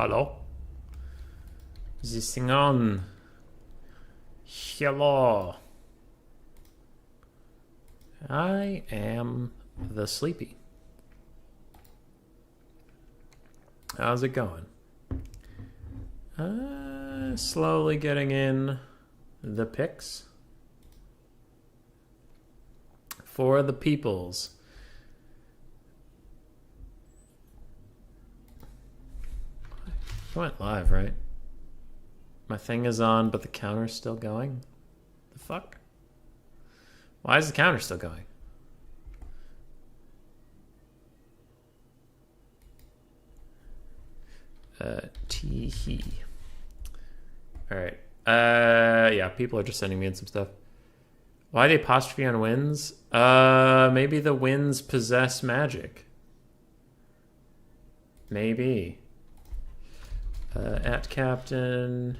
Hello? Is this thing on? Hello. I am the sleepy. How's it going? Slowly getting in the picks for the peoples. I went live, right? My thing is on, but the counter's still going? The fuck? Why is the counter still going? Tee-hee. Alright. Yeah, people are just sending me in some stuff. Why the apostrophe on wins? Maybe the winds possess magic. Maybe. At Captain.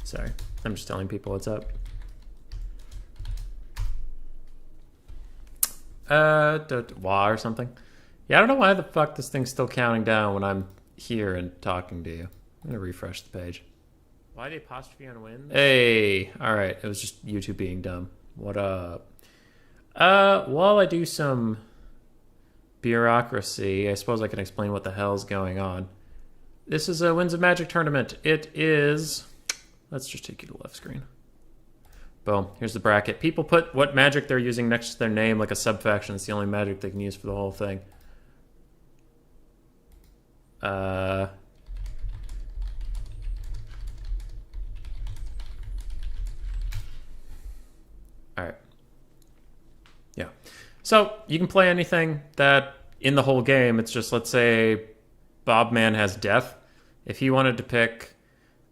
Sorry, I'm just telling people what's up. Wah or something. Yeah, I don't know why the fuck this thing's still counting down when I'm here and talking to you. I'm gonna refresh the page. Why the apostrophe on wins? Hey, alright, it was just YouTube being dumb. What up? While I do some bureaucracy, I suppose I can explain what the hell's going on. This is a Winds of Magic tournament. It is... Let's just take you to the left screen. Boom. Here's the bracket. People put what magic they're using next to their name like a subfaction. It's the only magic they can use for the whole thing. Alright. Yeah. So, you can play anything that, in the whole game, it's just, let's say, Bobman has death. If he wanted to pick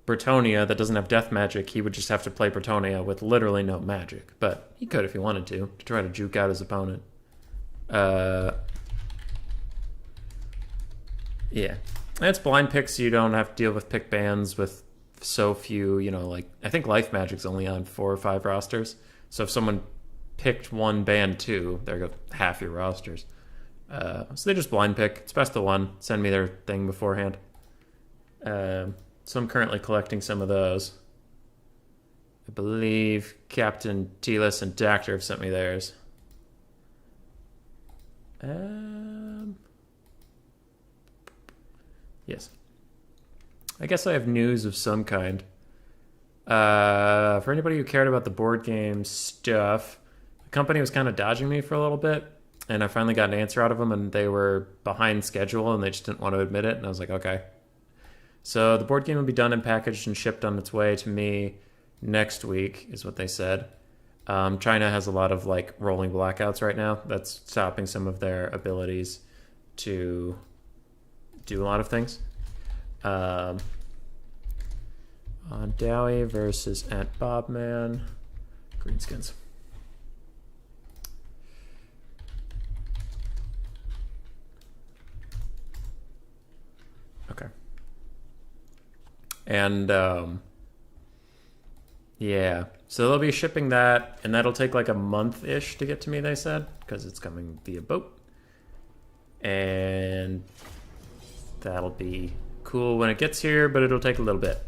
Bretonia that doesn't have death magic, he would just have to play Bretonia with literally no magic. But he could if he wanted to try to juke out his opponent. Yeah. And it's blind picks, so you don't have to deal with pick bans with so few, you know, like, I think life magic's only on 4 or 5 rosters. So if someone picked one ban 2, there go half your rosters. So they just blind pick. It's best of one. Send me their thing beforehand. So I'm currently collecting some of those. I believe Captain Telis and Dactor have sent me theirs. Yes. I guess I have news of some kind. For anybody who cared about the board game stuff, the company was kind of dodging me for a little bit, and I finally got an answer out of them, and they were behind schedule, and they just didn't want to admit it, and I was like, okay. So the board game will be done and packaged and shipped on its way to me next week, is what they said. China has a lot of like rolling blackouts right now. That's stopping some of their abilities to do a lot of things. On Dowie versus Ant Bobman. Greenskins. Okay. And yeah, so they'll be shipping that, and that'll take like a month-ish to get to me, they said, because it's coming via boat. And that'll be cool when it gets here, but it'll take a little bit.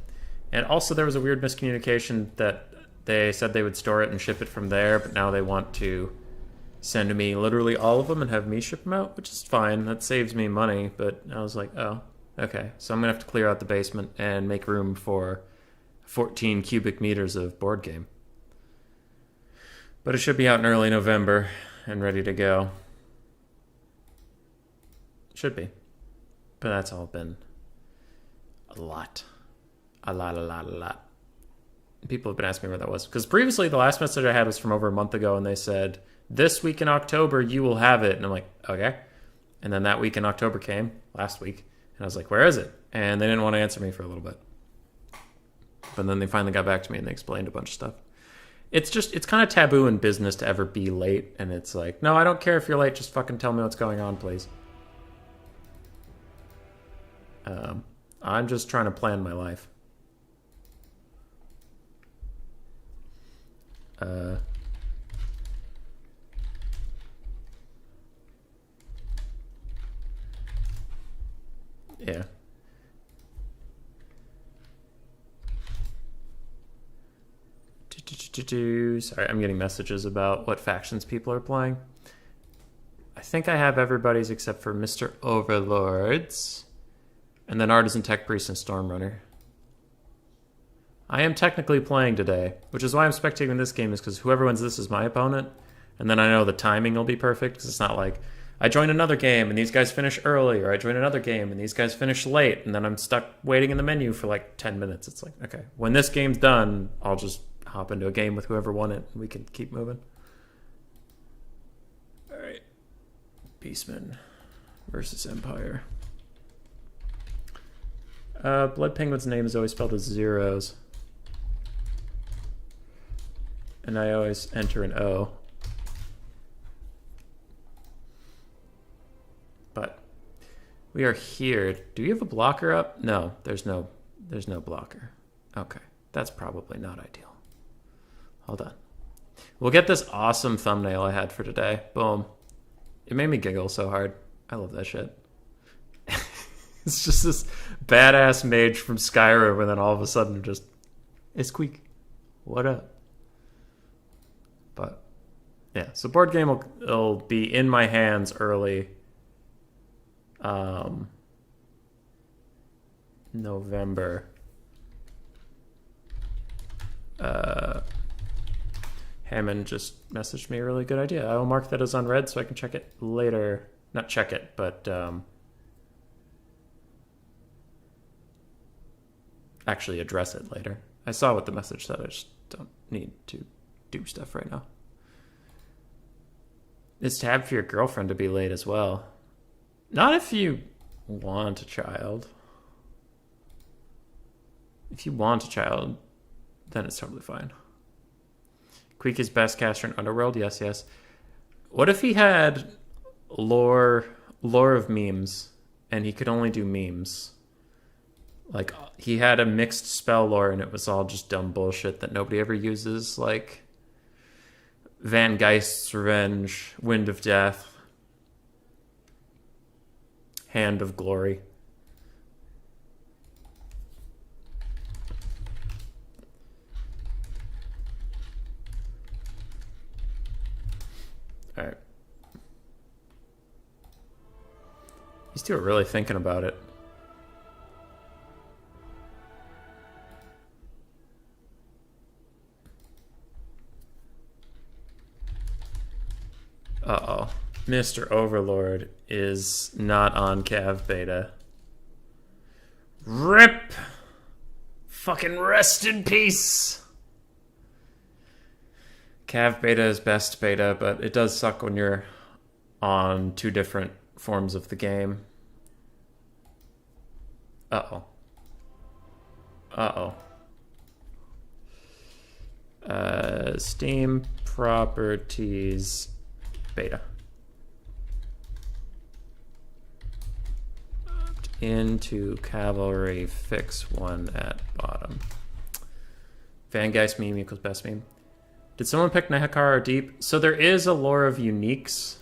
And also there was a weird miscommunication that they said they would store it and ship it from there, but now they want to send me literally all of them and have me ship them out, which is fine. That saves me money, but I was like, oh, okay. So I'm going to have to clear out the basement and make room for 14 cubic meters of board game. But it should be out in early November and ready to go. Should be. But that's all been a lot. A lot. People have been asking me where that was. Because previously, the last message I had was from over a month ago, and they said, this week in October, you will have it. And I'm like, okay. And then that week in October came, last week. And I was like, where is it? And they didn't want to answer me for a little bit. But then they finally got back to me, and they explained a bunch of stuff. It's kind of taboo in business to ever be late. And it's like, no, I don't care if you're late. Just fucking tell me what's going on, please. I'm just trying to plan my life. Yeah. Sorry, I'm getting messages about what factions people are playing. I think I have everybody's except for Mr. Overlords. And then Artisan Tech Priest and Stormrunner. I am technically playing today, which is why I'm spectating this game, is because whoever wins this is my opponent. And then I know the timing will be perfect, because it's not like I join another game and these guys finish early, or I join another game and these guys finish late, and then I'm stuck waiting in the menu for like 10 minutes. It's like, okay, when this game's done, I'll just hop into a game with whoever won it, and we can keep moving. All right. Beastmen versus Empire. Blood Penguin's name is always spelled as zeros. And I always enter an O. But we are here. Do you have a blocker up? No, there's no blocker. Okay, that's probably not ideal. Hold on. We'll get this awesome thumbnail I had for today. Boom. It made me giggle so hard. I love that shit. It's just this badass mage from Skyrim, and then all of a sudden just, it's Squeak. What up? But yeah, so board game will be in my hands early. November. Hammond just messaged me a really good idea. I will mark that as unread so I can check it later. Not check it, but actually address it later. I saw what the message said. I just don't need to do stuff right now. It's tab for your girlfriend to be late as well. Not if you want a child. If you want a child, then it's totally fine. Queek is best caster in Underworld? Yes, yes. What if he had lore of memes, and he could only do memes? Like, he had a mixed spell lore, and it was all just dumb bullshit that nobody ever uses, like Van Geist's Revenge, Wind of Death, Hand of Glory. All right. These two are really thinking about it. Uh-oh. Mr. Overlord is not on Cav Beta. RIP! Fucking rest in peace! Cav Beta is best beta, but it does suck when you're on two different forms of the game. Uh-oh. Uh-oh. Steam properties beta. Opt into cavalry, fix one at bottom. Van Geist meme equals best meme. Did someone pick Nehekara or Deep? So there is a lore of uniques.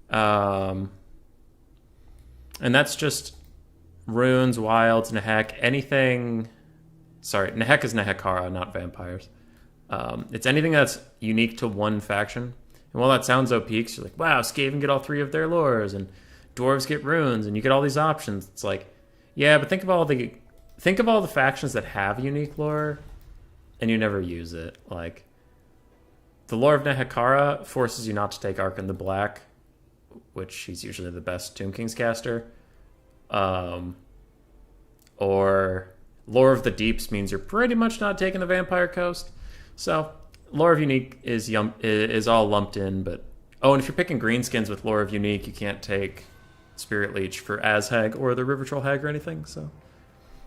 And that's just runes, wilds, Nehek, anything. Sorry, Nehek is Nehekara, not vampires. It's anything that's unique to one faction. And while that sounds OP, you're like, wow, Skaven get all three of their lores, and dwarves get runes, and you get all these options. It's like, yeah, but think of all the factions that have unique lore, and you never use it. Like, the lore of Nehekara forces you not to take Archon the Black, which he's usually the best Tomb King's caster. Or lore of the Deeps means you're pretty much not taking the Vampire Coast. So lore of Unique is all lumped in, but and if you're picking greenskins with lore of Unique, you can't take Spirit Leech for Azhag or the River Troll Hag or anything. So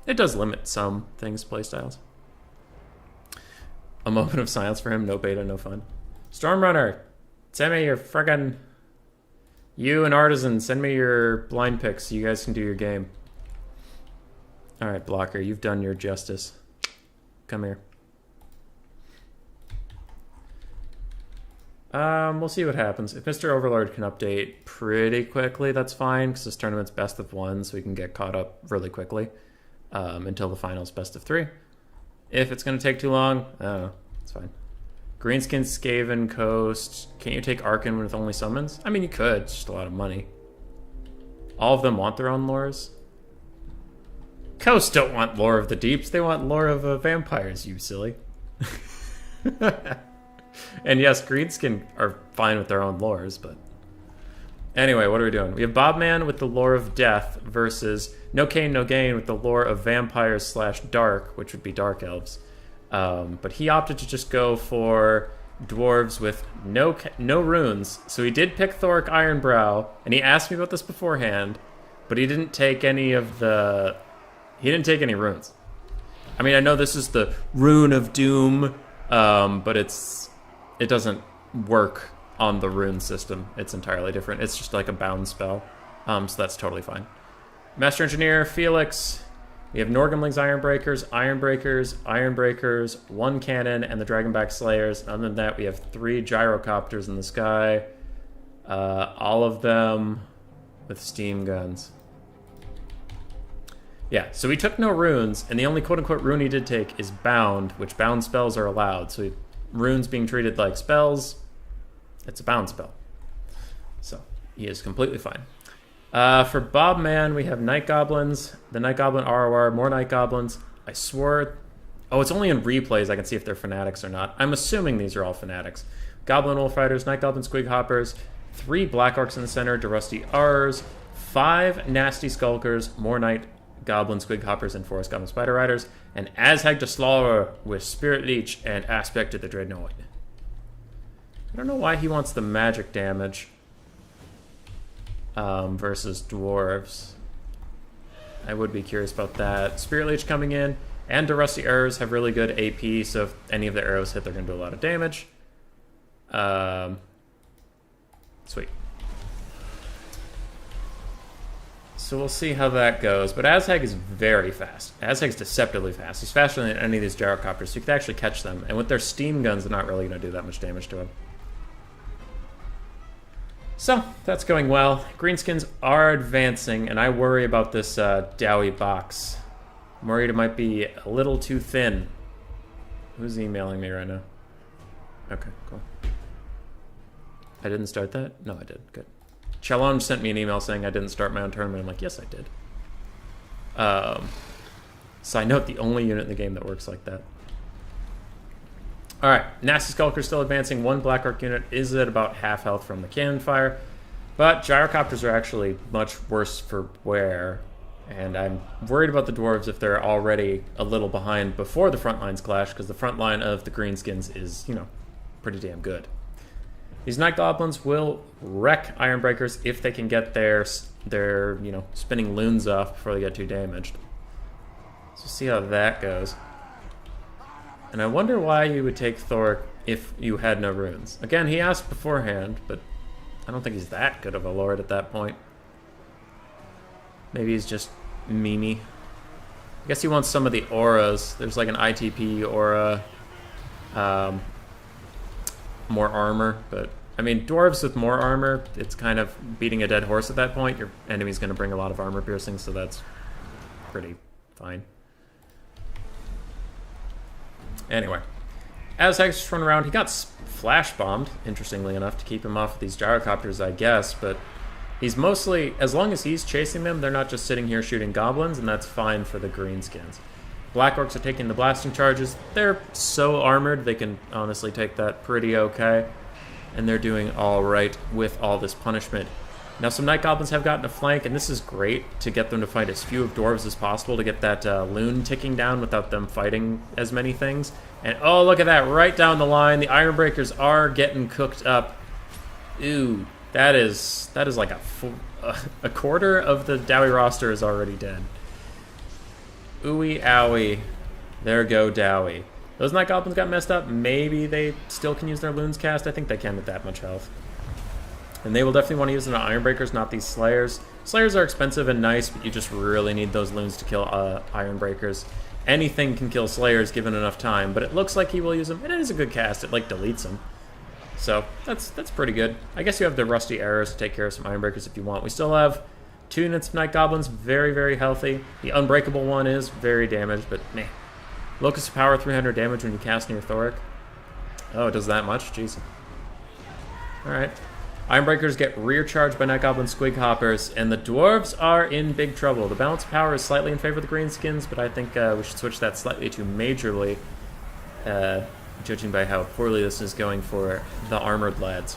it does limit some things, playstyles. A moment of silence for him. No beta, no fun. Stormrunner, send me your friggin'... You and Artisan, send me your blind picks so you guys can do your game. All right, Blocker, you've done your justice. Come here. We'll see what happens. If Mr. Overlord can update pretty quickly, that's fine, because this tournament's best of one, so we can get caught up really quickly until the finals best of three. If it's going to take too long, I don't know. It's fine. Greenskin, Skaven, Coast. Can't you take Arkin with only summons? I mean, you could. It's just a lot of money. All of them want their own lores. Coast don't want lore of the deeps. They want lore of vampires, you silly. And yes, Greenskin are fine with their own lores, but... Anyway, what are we doing? We have Bobman with the lore of death versus No Cane, No Gain with the lore of vampires / dark, which would be dark elves. But he opted to just go for dwarves with no runes. So he did pick Thoric Ironbrow, and he asked me about this beforehand, but he didn't take any of the... He didn't take any runes. I mean, I know this is the Rune of Doom, but it doesn't work on the rune system. It's entirely different. It's just like a bound spell, so that's totally fine. Master Engineer, Felix. We have Norgumlings, Ironbreakers, one cannon, and the Dragonback Slayers. Other than that, we have 3 gyrocopters in the sky. All of them with steam guns. Yeah, so he took no runes, and the only quote-unquote rune he did take is Bound, which bound spells are allowed. So runes being treated like spells, it's a bound spell. So he is completely fine. For Bobman, we have Night Goblins, the Night Goblin ROR, more Night Goblins. I swore... Oh, it's only in replays I can see if they're fanatics or not. I'm assuming these are all fanatics. Goblin Wolf Riders, Night Goblin Squig Hoppers, 3 Black Orcs in the center, Rusty R's, 5 Nasty Skulkers, more Night Goblin Squig Hoppers, and Forest Goblin Spider Riders, and Azhag the Slaughterer with Spirit Leech and Aspect of the Dreadnought. I don't know why he wants the magic damage versus dwarves. I would be curious about that. Spirit Leech coming in, and the Rusty Arrows have really good AP, so if any of the arrows hit, they're going to do a lot of damage. Sweet. So we'll see how that goes. But Azhag is very fast. Azhag's deceptively fast. He's faster than any of these gyrocopters, so you could actually catch them. And with their steam guns, they're not really going to do that much damage to him. So, that's going well. Greenskins are advancing, and I worry about this Dowie box. I'm worried it might be a little too thin. Who's emailing me right now? Okay, cool. I didn't start that? No, I did. Good. Challenge sent me an email saying I didn't start my own tournament. I'm like, yes, I did. Side note, the only unit in the game that works like that. Alright, Nasty Skulker still advancing. 1 Black Orc unit is at about half health from the cannon fire. But gyrocopters are actually much worse for wear. And I'm worried about the dwarves if they're already a little behind before the front lines clash, because the front line of the Greenskins is, you know, pretty damn good. These Night Goblins will wreck Ironbreakers if they can get their you know, spinning loons off before they get too damaged. So see how that goes. And I wonder why you would take Thoric if you had no runes. Again, he asked beforehand, but I don't think he's that good of a lord at that point. Maybe he's just memey. I guess he wants some of the auras. There's like an ITP aura, more armor, but I mean, dwarves with more armor, it's kind of beating a dead horse at that point. Your enemy's going to bring a lot of armor piercing, so that's pretty fine. Anyway, as Hex just run around, he got flash bombed, interestingly enough, to keep him off of these gyrocopters, I guess, but he's mostly, as long as he's chasing them, they're not just sitting here shooting goblins, and that's fine for the greenskins. Black Orcs are taking the blasting charges. They're so armored, they can honestly take that pretty okay, and they're doing all right with all this punishment. Now, some Night Goblins have gotten a flank, and this is great to get them to fight as few of dwarves as possible to get that loon ticking down without them fighting as many things. And oh, look at that, right down the line. The Ironbreakers are getting cooked up. Ooh, that is like a quarter of the Dowie roster is already dead. Ooey owie. There go Dowie. Those Night Goblins got messed up. Maybe they still can use their loons cast. I think they can with that much health. And they will definitely want to use them on Ironbreakers, not these Slayers. Slayers are expensive and nice, but you just really need those loons to kill Ironbreakers. Anything can kill Slayers given enough time, but it looks like he will use them. And it is a good cast. It, like, deletes them. So that's pretty good. I guess you have the Rusty Arrows to take care of some Ironbreakers if you want. We still have 2 units of Night Goblins, very, very healthy. The Unbreakable one is very damaged, but man. Locust of Power, 300 damage when you cast near Thoric. Oh, it does that much? Jeez. Alright. Ironbreakers get rear charged by Night Goblin Squig Hoppers, and the Dwarves are in big trouble. The balance of power is slightly in favor of the Greenskins, but I think we should switch that slightly to majorly, judging by how poorly this is going for the Armored Lads.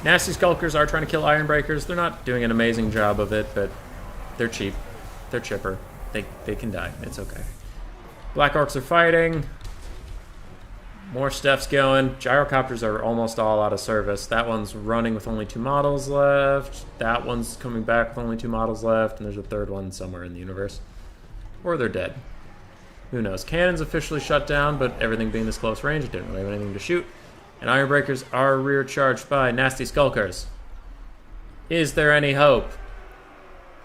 Nasty Skulkers are trying to kill Ironbreakers. They're not doing an amazing job of it, but they're cheap. They're chipper. They can die. It's okay. Black Orcs are fighting. More stuff's going. Gyrocopters are almost all out of service. That one's running with only 2 models left. That one's coming back with only 2 models left. And there's a third one somewhere in the universe. Or they're dead. Who knows? Cannon's officially shut down, but everything being this close range, it didn't really have anything to shoot. And Ironbreakers are rear charged by Nasty Skulkers. Is there any hope?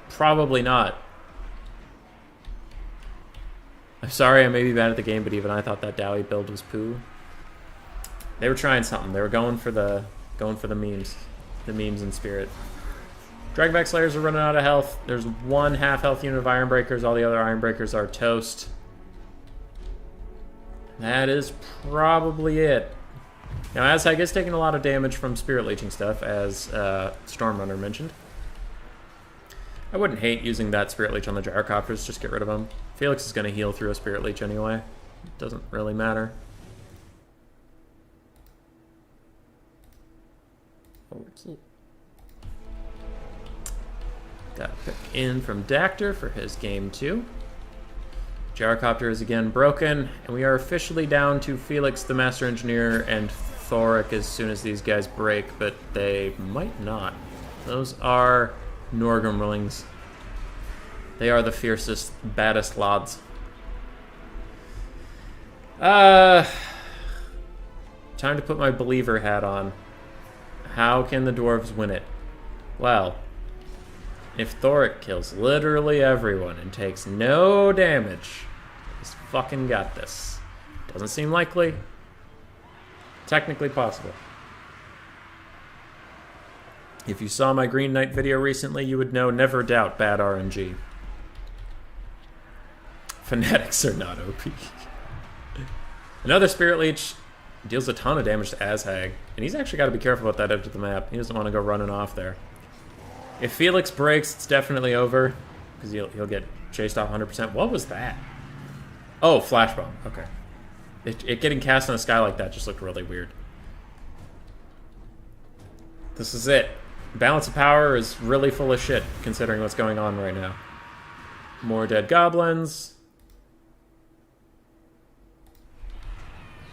Probably not. I'm sorry I may be bad at the game, but even I thought that Dowie build was poo. They were trying something. They were going for the memes. The memes in spirit. Dragonback Slayers are running out of health. There's 1 half-health unit of Ironbreakers. All the other Ironbreakers are toast. That is probably it. Now, Azhag is taking a lot of damage from Spirit Leeching stuff, as Stormrunner mentioned. I wouldn't hate using that Spirit Leech on the Gyrocopters, just get rid of them. Felix is going to heal through a Spirit Leech anyway. It doesn't really matter. Okay. Got a pick in from Dactor for his game 2. Gyrocopter is again broken, and we are officially down to Felix, the Master Engineer, and Thoric as soon as these guys break, but they might not. Those are Norgrimlings. They are the fiercest, baddest lads. Time to put my believer hat on. How can the dwarves win it? Well, if Thoric kills literally everyone and takes no damage, he's fucking got this. Doesn't seem likely. Technically possible. If you saw my Green Knight video recently, you would know never doubt bad RNG. Fanatics are not OP. Another Spirit Leech deals a ton of damage to Azhag, and he's actually got to be careful about that edge of the map. He doesn't want to go running off there. If Felix breaks, it's definitely over, because he'll get chased off 100%. What was that? Oh, Flash Bomb. Okay. It getting cast in the sky like that just looked really weird. This is it. Balance of power is really full of shit, considering what's going on right now. More dead goblins.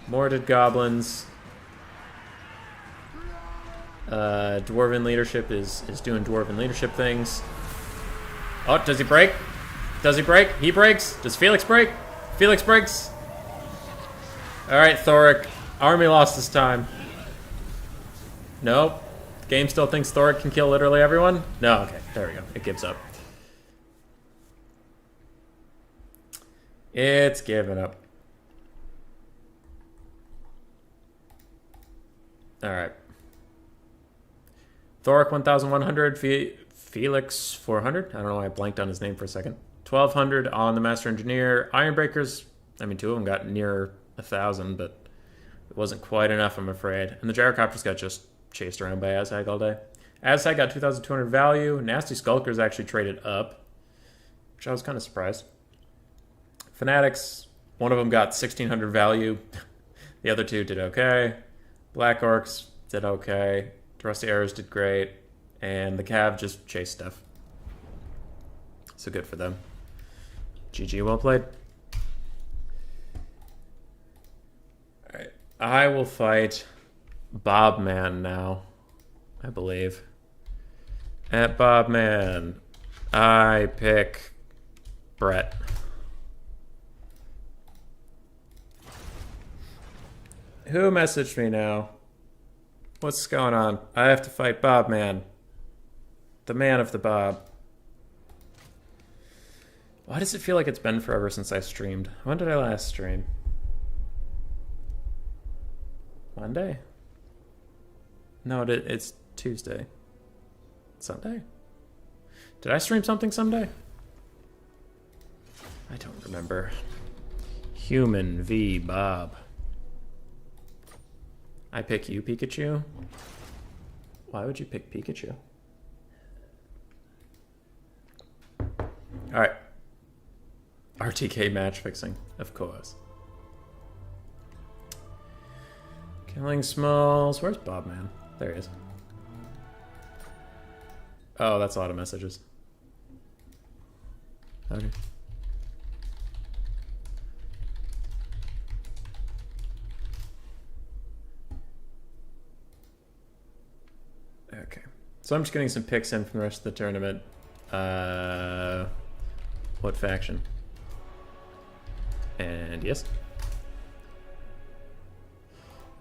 More dead goblins. Dwarven leadership is doing dwarven leadership things. Oh, does he break? Does he break? He breaks. Does Felix break? Felix breaks. Alright, Thoric. Army lost this time. Nope. Game still thinks Thoric can kill literally everyone? No, okay. There we go. It gives up. It's given up. Alright. Thoric 1,100, Felix 400. I don't know why I blanked on his name for a second. 1,200 on the Master Engineer. Ironbreakers, I mean, 2 of them got near 1,000, but it wasn't quite enough, I'm afraid. And the Gyrocopters got just chased around by Azhag all day. Azhag got 2,200 value. Nasty Skulkers actually traded up, which I was kind of surprised. Fanatics, one of them got 1,600 value. The other 2 did okay. Black Orcs did okay. Rusty Arrows did great. And the Cav just chased stuff. So good for them. GG, well played. Alright. I will fight Bobman now, I believe. At Bobman, I pick Brett. Who messaged me now? What's going on? I have to fight Bobman. The man of the Bob. Why does it feel like it's been forever since I streamed? When did I last stream? Monday? No, it's Tuesday. Sunday? Did I stream something Sunday? I don't remember. Human v Bob. I pick you, Pikachu? Why would you pick Pikachu? Alright. RTK match fixing, of course. Killing Smalls. Where's Bob, man? There he is. Oh, that's a lot of messages. Okay. Okay. So I'm just getting some picks in from the rest of the tournament. What faction? And yes.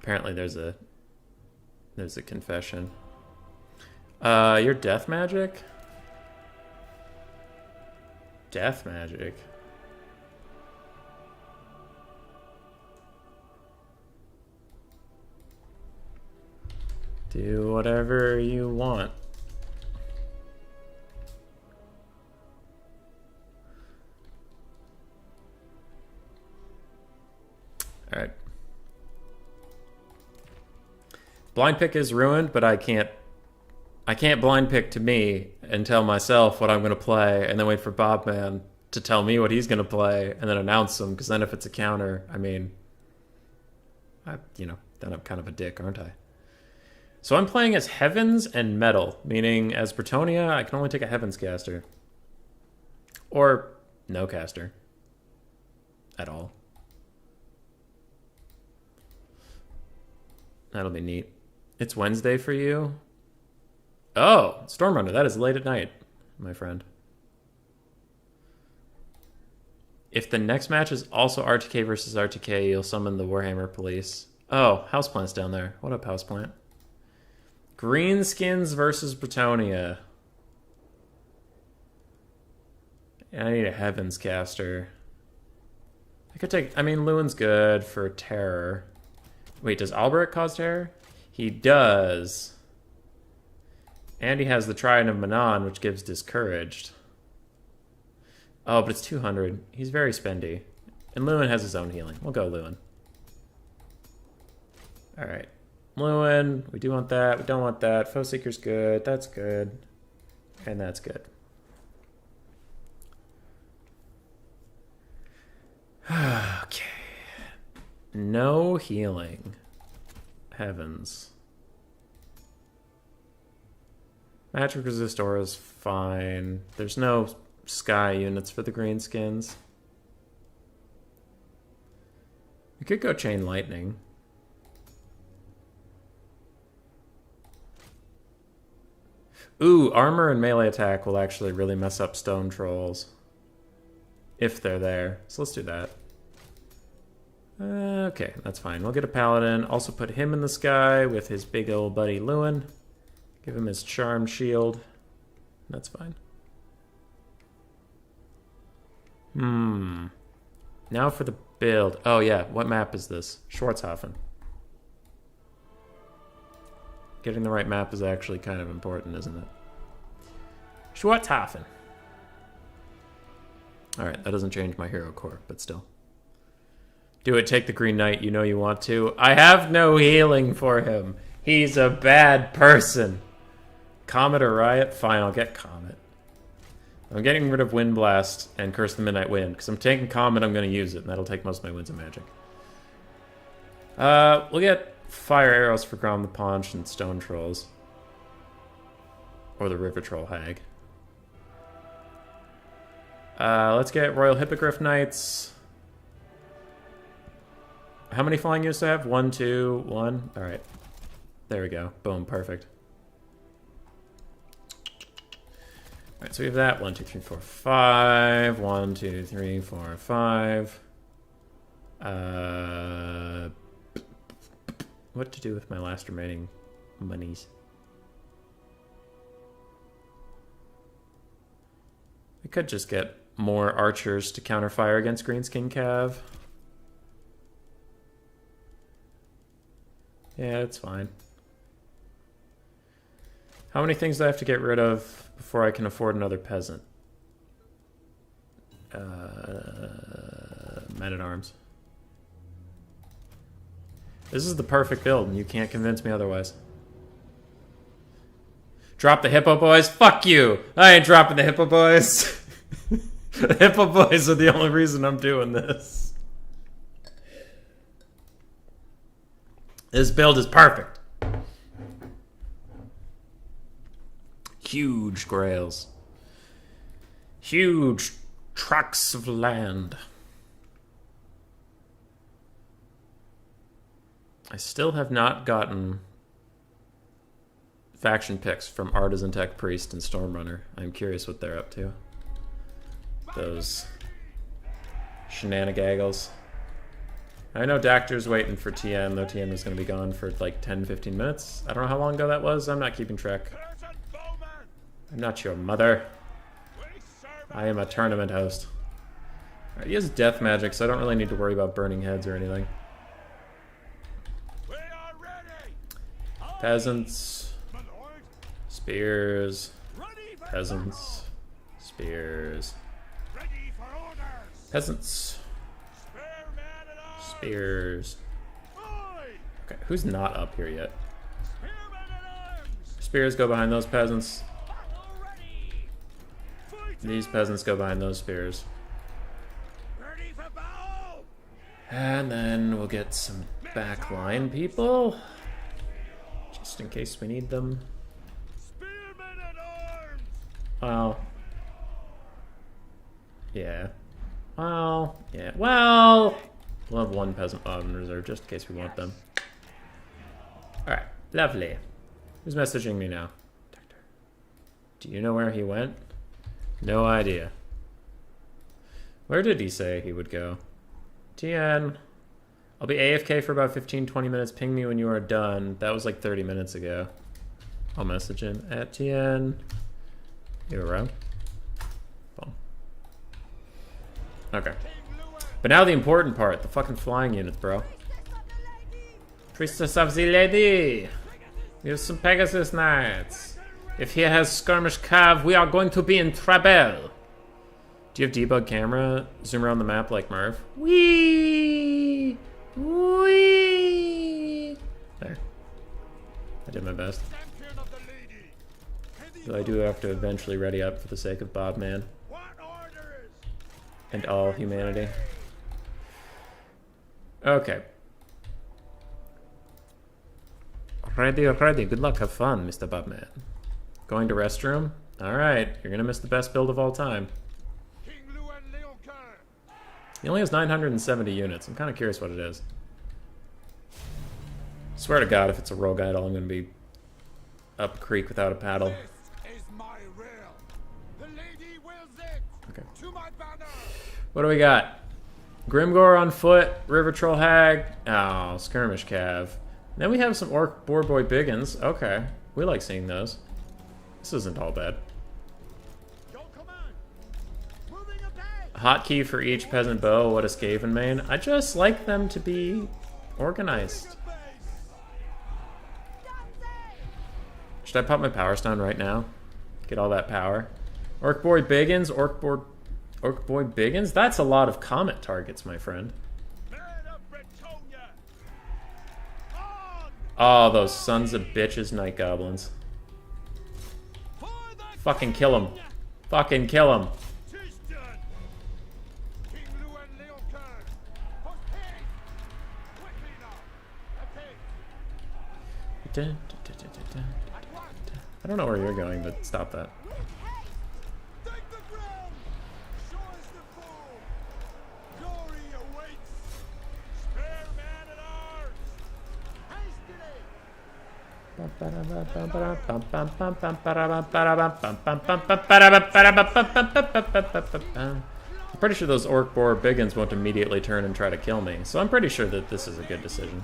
Apparently there's a confession. You're death magic? Death magic. Do whatever you want. All right. Blind pick is ruined, but I can't blind pick to me and tell myself what I'm going to play and then wait for Bobman to tell me what he's going to play and then announce them, because then if it's a counter, I mean, then I'm kind of a dick, aren't I? So I'm playing as Heavens and Metal, meaning as Bretonia, I can only take a Heavens caster. Or no caster. At all. That'll be neat. It's Wednesday for you? Oh, Stormrunner, that is late at night, my friend. If the next match is also RTK versus RTK, you'll summon the Warhammer police. Oh, Houseplant's down there. What up, Houseplant? Greenskins versus Bretonia. I need a Heavens caster. I could take... I mean, Lewin's good for terror. Wait, does Albrecht cause terror? He does. And he has the Trident of Manon, which gives Discouraged. Oh, but it's 200. He's very spendy. And Lewin has his own healing. We'll go Lewin. Alright. Lewin, we do want that. We don't want that. Foe Seeker's good. That's good. And that's good. Okay. No healing. Heavens. Magic resist aura is fine. There's no sky units for the greenskins. We could go chain lightning. Ooh, armor and melee attack will actually really mess up stone trolls. If they're there. So let's do that. Okay, that's fine. We'll get a paladin. Also put him in the sky with his big old buddy Lewin. Give him his charm shield. That's fine. Now for the build. Oh yeah, what map is this? Schwarzhafen. Getting the right map is actually kind of important, isn't it? Schwarzhafen. Alright, that doesn't change my hero core, but still. Do it, take the Green Knight, you know you want to. I have no healing for him. He's a bad person. Comet or Riot? Fine, I'll get Comet. I'm getting rid of Wind Blast and Curse the Midnight Wind, because I'm taking Comet, I'm going to use it, and that'll take most of my wins of Magic. We'll get Fire Arrows for Grom the Paunch and Stone Trolls. Or the River Troll Hag. Let's get Royal Hippogriff Knights. How many flying units do I have? 1, 2, 1. Alright. There we go. Boom, perfect. Alright, so we have that. 1, 2, 3, 4, 5. 1, 2, 3, 4, 5. What to do with my last remaining monies? I could just get more archers to counter fire against Greenskin Cav. Yeah, it's fine. How many things do I have to get rid of before I can afford another peasant? Men-at-arms. This is the perfect build, and you can't convince me otherwise. Drop the hippo boys? Fuck you! I ain't dropping the hippo boys. The hippo boys are the only reason I'm doing this. This build is perfect. Huge grails. Huge tracts of land. I still have not gotten faction picks from Artisan Tech Priest and Stormrunner. I'm curious what they're up to. Those shenanigans. I know Dactor's waiting for TN, though TN was going to be gone for like 10-15 minutes. I don't know how long ago that was. I'm not keeping track. I'm not your mother. I am a tournament host. Right, he has death magic, so I don't really need to worry about burning heads or anything. Peasants. Spears. Peasants. Spears. Peasants. Spears. Okay, who's not up here yet? Spears go behind those peasants. These peasants go behind those spears. And then we'll get some backline people. Just in case we need them. Well. Yeah. Well. Yeah. Well. We'll have one peasant mob in reserve just in case we want them. Alright. Lovely. Who's messaging me now? Do you know where he went? No idea. Where did he say he would go? TN. I'll be AFK for about 15-20 minutes. Ping me when you are done. That was like 30 minutes ago. I'll message him at TN. You around? Boom. Okay. But now the important part. The fucking flying units, bro. Priestess of the Lady. We have some Pegasus Knights. If he has Skirmish Cav, we are going to be in trouble. Do you have debug camera? Zoom around the map like Merv? Whee! Whee! There. I did my best. Though I do have to eventually ready up for the sake of Bob Man. And all humanity. Okay. Ready, ready. Good luck, have fun, Mr. Bobman. Going to restroom? Alright, you're gonna miss the best build of all time. He only has 970 units. I'm kind of curious what it is. Swear to God, if it's a rogue idol, I'm gonna be up creek without a paddle. Okay. What do we got? Grimgore on foot, River Troll Hag. Oh, Skirmish Cav. Then we have some Orc Boar Boy Biggins. Okay, we like seeing those. This isn't all bad. Hotkey for each peasant bow. What a Skaven main. I just like them to be organized. Should I pop my Power Stone right now? Get all that power. Orc Boy Biggins. Orc Boy Biggins? That's a lot of comet targets, my friend. Oh, those sons of bitches night goblins. Fucking kill them. Fucking kill them. I don't know where you're going, but stop that. I'm pretty sure those Orc Boar Biggins won't immediately turn and try to kill me, so I'm pretty sure that this is a good decision.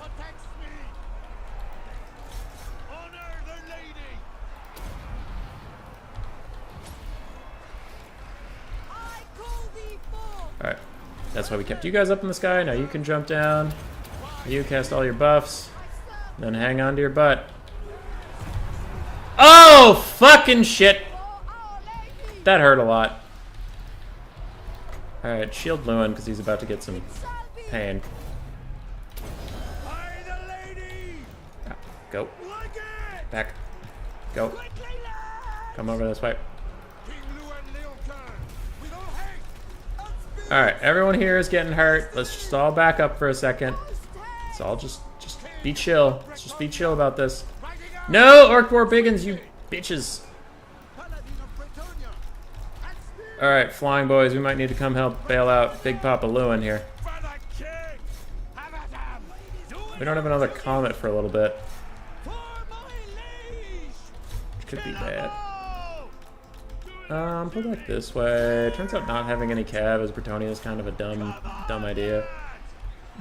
Alright, that's why we kept you guys up in the sky. Now you can jump down, you cast all your buffs, then hang on to your butt. Oh, fucking shit. That hurt a lot. Alright, shield Lewin, because he's about to get some pain. Go. Back. Go. Come over this way. Alright, everyone here is getting hurt. Let's just all back up for a second. Let's all just be chill. Let's just be chill about this. No, Orc War Biggins, you bitches. Alright, flying boys, we might need to come help bail out Big Papa Lewin here. We don't have another comet for a little bit. Which could be bad. Pull back this way. Turns out not having any cav as Bretonia is kind of a dumb idea.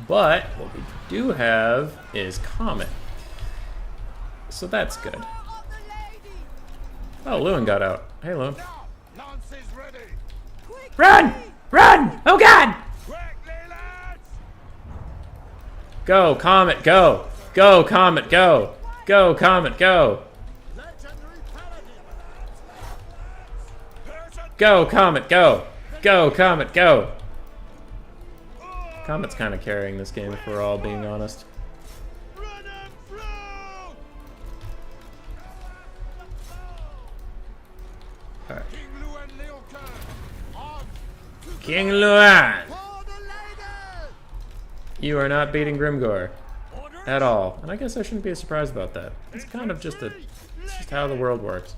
But what we do have is comet. So that's good. Oh, Lewin got out. Hey, Lewin. Run! Run! Oh, God! Go, Comet, go! Go, Comet, go! Go, Comet, go! Go, Comet, go! Go, Comet, go! Comet's kind of carrying this game, if we're all being honest. Alright. King Luan! You are not beating Grimgor. At all. And I guess I shouldn't be surprised about that. It's kind of just it's just how the world works.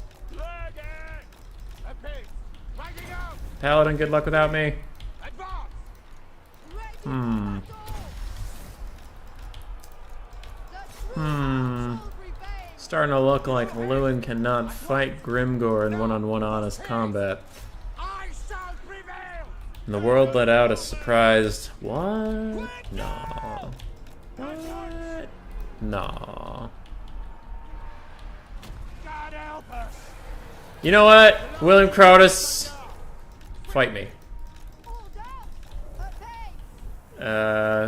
Paladin, good luck without me. Starting to look like Lewin cannot fight Grimgor in one-on-one honest combat. And the world let out a surprised, what? No. What? No. You know what? William Crotus, fight me. Who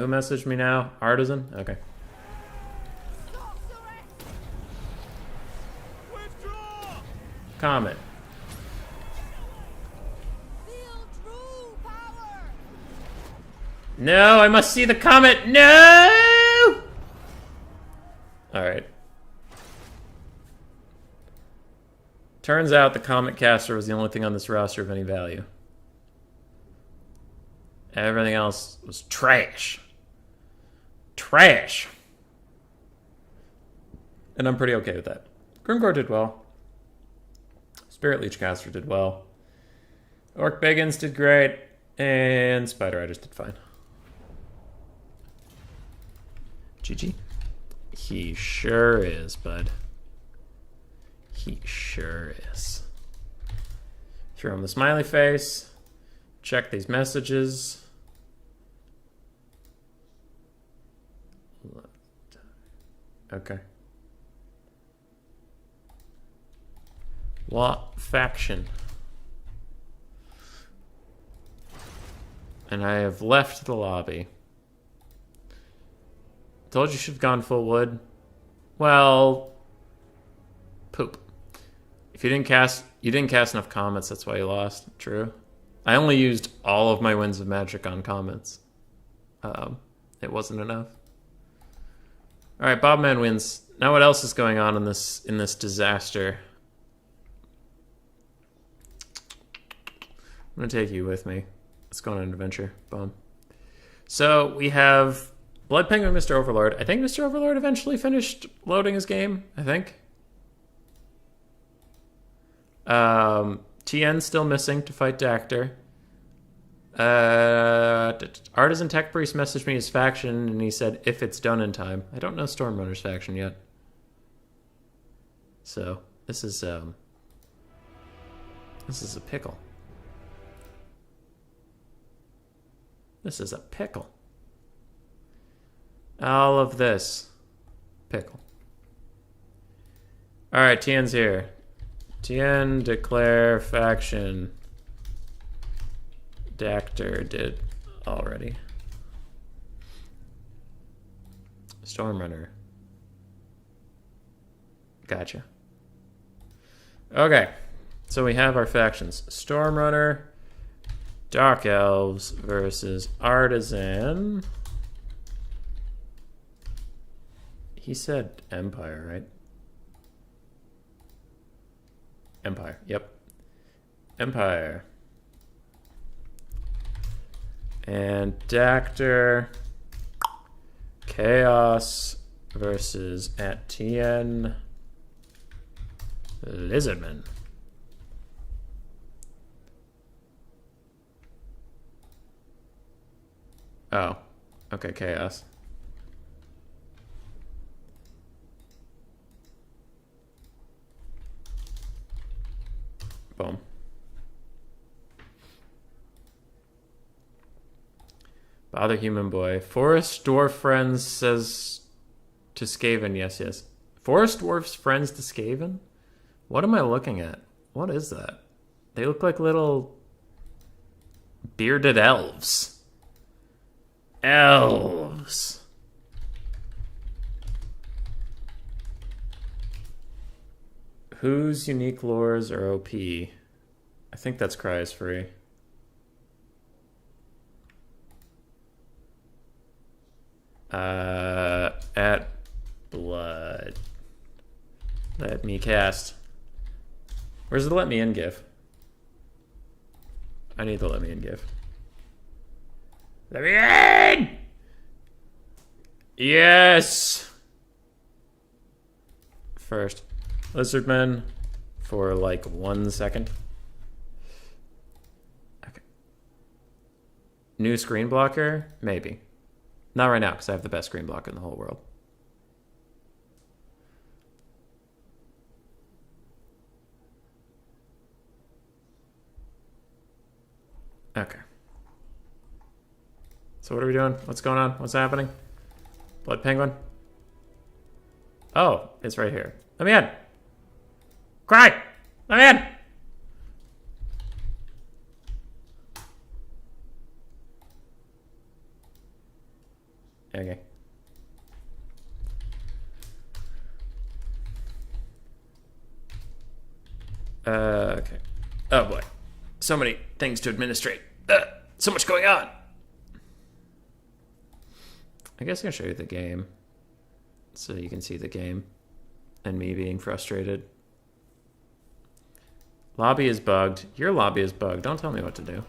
messaged me now? Artisan? Okay. Comet. No, I must see the comet. No! Alright. Turns out the Comet Caster was the only thing on this roster of any value. Everything else was trash. Trash. And I'm pretty okay with that. Grimgor did well. Spirit Leech Caster did well. Orc Biggins did great. And Spider Riders did fine. GG. He sure is, bud. He sure is. Throw him the smiley face. Check these messages. Okay. What faction? And I have left the lobby. Told you should have gone full wood. Well, poop. If you didn't cast enough comets, that's why you lost. True. I only used all of my Winds of Magic on comets. It wasn't enough. All right, Bobman wins. Now, what else is going on in this disaster? I'm gonna take you with me. Let's go on an adventure. Boom. So we have Blood Penguin, Mr. Overlord. I think Mr. Overlord eventually finished loading his game. I think. TN's still missing to fight Dactyr. Artisan Tech Priest messaged me his faction, and he said if it's done in time. I don't know Stormrunner's faction yet. So this is a pickle. This is a pickle. All of this. Pickle. Alright, TN's here. TN, declare faction. Dactyr did already. Stormrunner. Gotcha. Okay. So we have our factions. Stormrunner, Dark Elves versus Artisan. He said Empire, right? Empire, yep. Empire. And Dactor, Chaos versus Etienne, Lizardman. Oh, okay, Chaos. Boom. Bother Human Boy. Forest Dwarf Friends says to Skaven. Yes, yes. Forest Dwarf's Friends to Skaven? What am I looking at? What is that? They look like little bearded elves. Elves. Whose unique lures are OP? I think that's Cry's free. At blood. Let me cast. Where's the let me in gif? I need the let me in gif. Let me in! Yes! First, Lizardman for like 1 second. Okay. New screen blocker? Maybe. Not right now, because I have the best screen blocker in the whole world. Okay. So what are we doing? What's going on? What's happening? Blood Penguin? Oh, it's right here. Let me in! Cry! Let me in! Okay. Okay. Oh boy. So many things to administrate. So much going on. I guess I'll show you the game so you can see the game and me being frustrated. Lobby is bugged. Your lobby is bugged. Don't tell me what to do.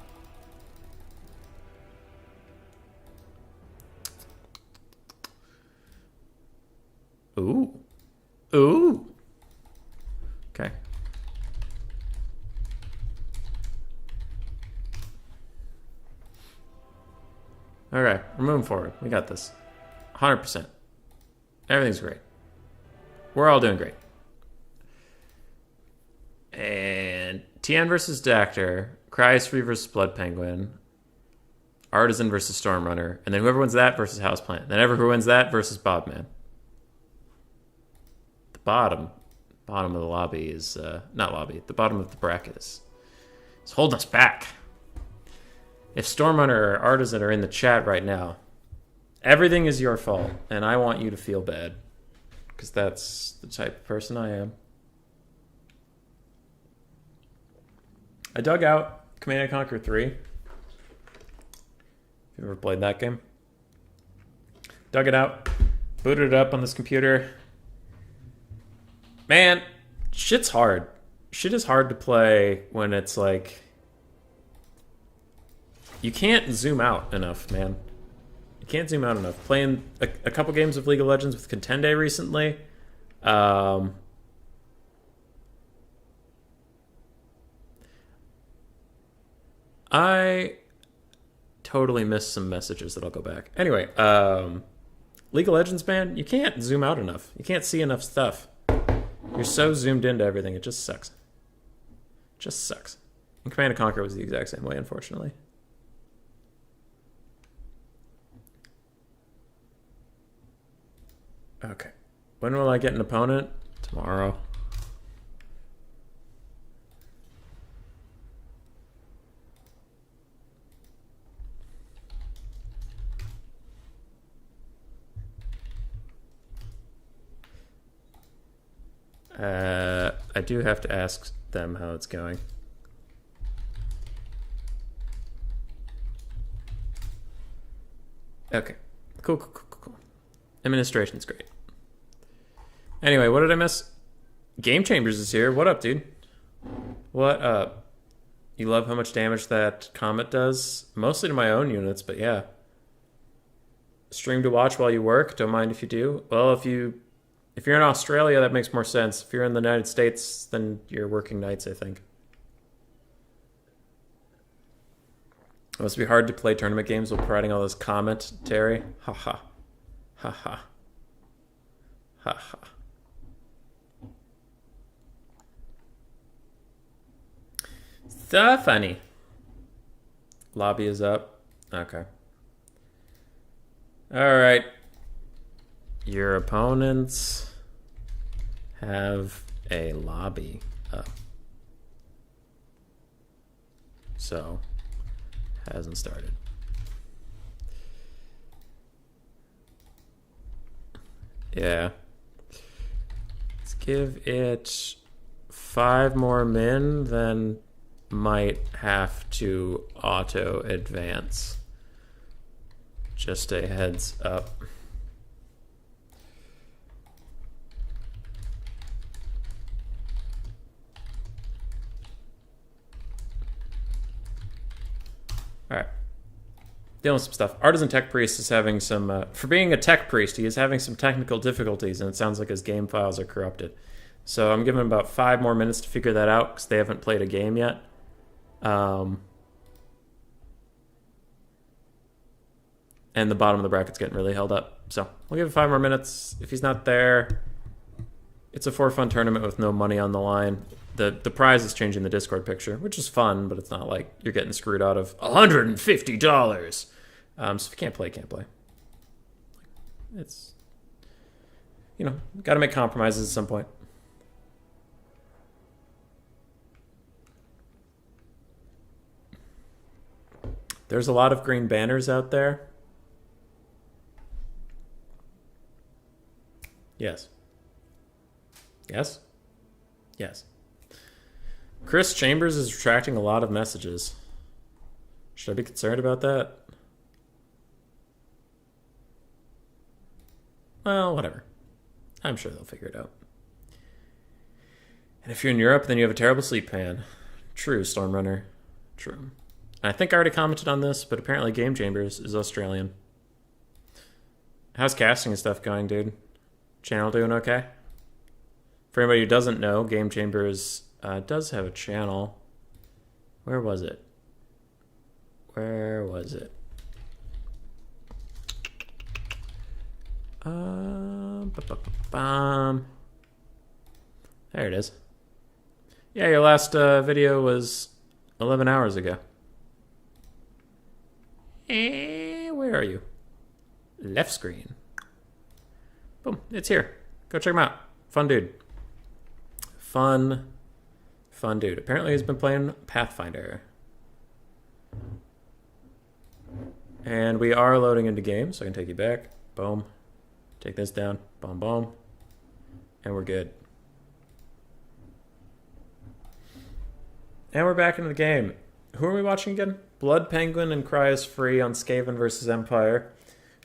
Ooh. Ooh. Okay. Okay, we're moving forward. We got this. 100%. Everything's great. We're all doing great. And Tien versus Dactor, Cry's Free versus Blood Penguin, Artisan versus Stormrunner, and then whoever wins that versus Houseplant. Then whoever wins that versus Bobman. The bottom of the lobby is not lobby. The bottom of the bracket is holding us back. If Stormrunner or Artisan are in the chat right now, everything is your fault, and I want you to feel bad, because that's the type of person I am. I dug out Command & Conquer 3. Have you ever played that game? Dug it out, booted it up on this computer. Man, shit's hard. Shit is hard to play when it's like... You can't zoom out enough, man. You can't zoom out enough. Playing a couple games of League of Legends with Contende recently. I totally missed some messages that I'll go back. Anyway, League of Legends, man, you can't zoom out enough. You can't see enough stuff. You're so zoomed into everything, it just sucks. Just sucks. And Command & Conquer was the exact same way, unfortunately. Okay. When will I get an opponent? Tomorrow. I do have to ask them how it's going. Okay. Cool. Administration's great. Anyway, what did I miss? Game Chambers is here. What up, dude? What up? You love how much damage that comet does? Mostly to my own units, but yeah. Stream to watch while you work. Don't mind if you do. Well, if you're in Australia, that makes more sense. If you're in the United States, then you're working nights, I think. It must be hard to play tournament games while providing all this commentary. Ha ha. Ha ha. Ha ha. So funny. Lobby is up. Okay. Alright. Your opponents have a lobby up. So, hasn't started. Yeah. Let's give it 5 more min, then might have to auto advance. Just a heads up. All right. Dealing with some stuff. Artisan Tech Priest is having some, for being a tech priest, he is having some technical difficulties, and it sounds like his game files are corrupted. So I'm giving him about 5 more minutes to figure that out, because they haven't played a game yet. And the bottom of the bracket's getting really held up. So we'll give it 5 more minutes. If he's not there, it's a for fun tournament with no money on the line. The prize is changing the Discord picture, which is fun, but it's not like you're getting screwed out of $150. So if you can't play, can't play. It's, you know, got to make compromises at some point. There's a lot of green banners out there. Yes. Yes? Yes. Chris Chambers is retracting a lot of messages. Should I be concerned about that? Well, whatever. I'm sure they'll figure it out. And if you're in Europe, then you have a terrible sleep pan. True, Stormrunner. True. I think I already commented on this, but apparently Game Chambers is Australian. How's casting and stuff going, dude? Channel doing okay? For anybody who doesn't know, Game Chambers does have a channel. Where was it? Where was it? There it is. Yeah, your last video was 11 hours ago. Where are you? Left screen. Boom, it's here. Go check him out. Fun dude. Fun dude. Apparently he's been playing Pathfinder. And we are loading into game, so I can take you back. Boom. Take this down. Boom, boom. And we're good. And we're back into the game. Who are we watching again? Blood Penguin and Cry is Free on Skaven versus Empire.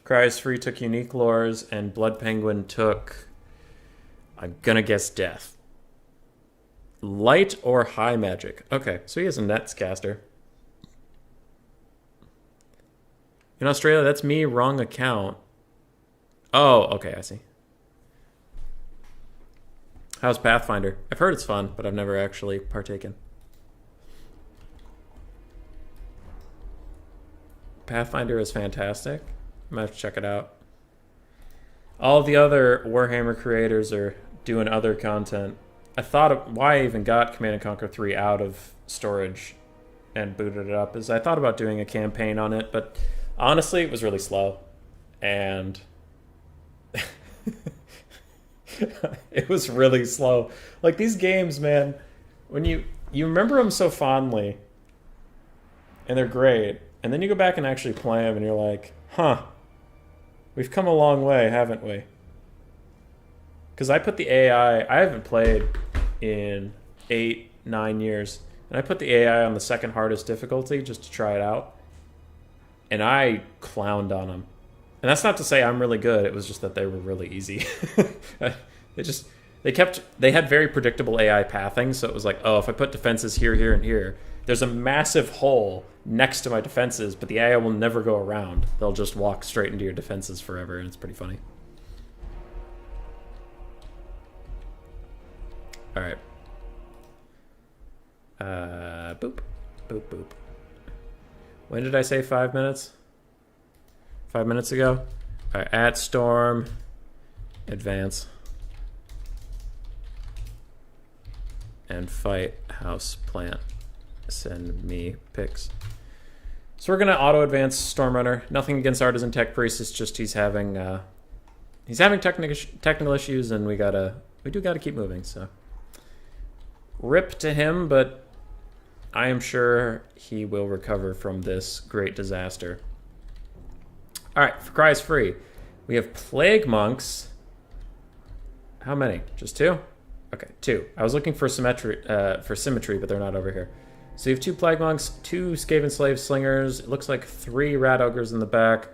Cry is Free took Unique Lores, and Blood Penguin took, I'm gonna guess, Death. Light or High Magic. Okay, so he is a Nets caster. In Australia, that's me, wrong account. Oh, okay, I see. How's Pathfinder? I've heard it's fun, but I've never actually partaken. Pathfinder is fantastic. I'm gonna have to check it out. All the other Warhammer creators are doing other content. I thought of why I even got Command & Conquer 3 out of storage and booted it up is I thought about doing a campaign on it, but honestly, it was really slow. And it was really slow. Like these games, man, when you remember them so fondly and they're great, and then you go back and actually play them and you're like, huh, we've come a long way, haven't we? Because I put the AI, I haven't played in 8, 9 years. And I put the AI on the second hardest difficulty just to try it out. And I clowned on them. And that's not to say I'm really good. It was just that they were really easy. They had very predictable AI pathing. So it was like, oh, if I put defenses here, here, and here, there's a massive hole next to my defenses, but the AI will never go around. They'll just walk straight into your defenses forever, and it's pretty funny. All right. Boop. Boop, boop. When did I say 5 minutes? 5 minutes ago? All right, at storm, advance. And fight house plant. Send me pics. So we're gonna auto advance Stormrunner. Nothing against Artisan Tech Priest. It's just he's having technical issues, and we do gotta keep moving. So rip to him, but I am sure he will recover from this great disaster. All right, for Cries Free, we have Plague Monks. How many? Just 2? Okay, 2. I was looking for symmetry, but they're not over here. So you have 2 Plague Monks, 2 Skaven Slave Slingers. It looks like 3 Rat Ogres in the back.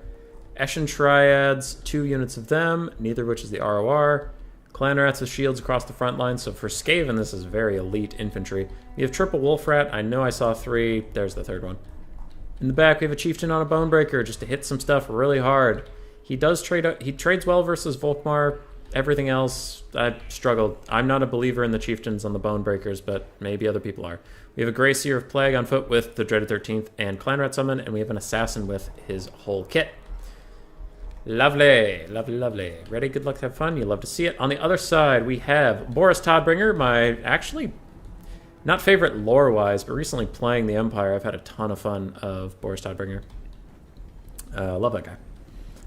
Eshin Triads, 2 units of them, neither of which is the ROR. Clan Rats with shields across the front line. So for Skaven, this is very elite infantry. We have triple Wolf Rat. I know I saw 3. There's the 3rd one. In the back, we have a Chieftain on a Bonebreaker just to hit some stuff really hard. He trades well versus Volkmar. Everything else, I struggled. I'm not a believer in the Chieftains on the Bonebreakers, but maybe other people are. We have a Grey Seer of Plague on foot with the Dreaded 13th and Clan Rat Summon, and we have an Assassin with his whole kit. Lovely, lovely, lovely. Ready? Good luck, have fun. You love to see it. On the other side, we have Boris Todbringer, my actually not favorite lore-wise, but recently playing the Empire. I've had a ton of fun of Boris Todbringer. Love that guy.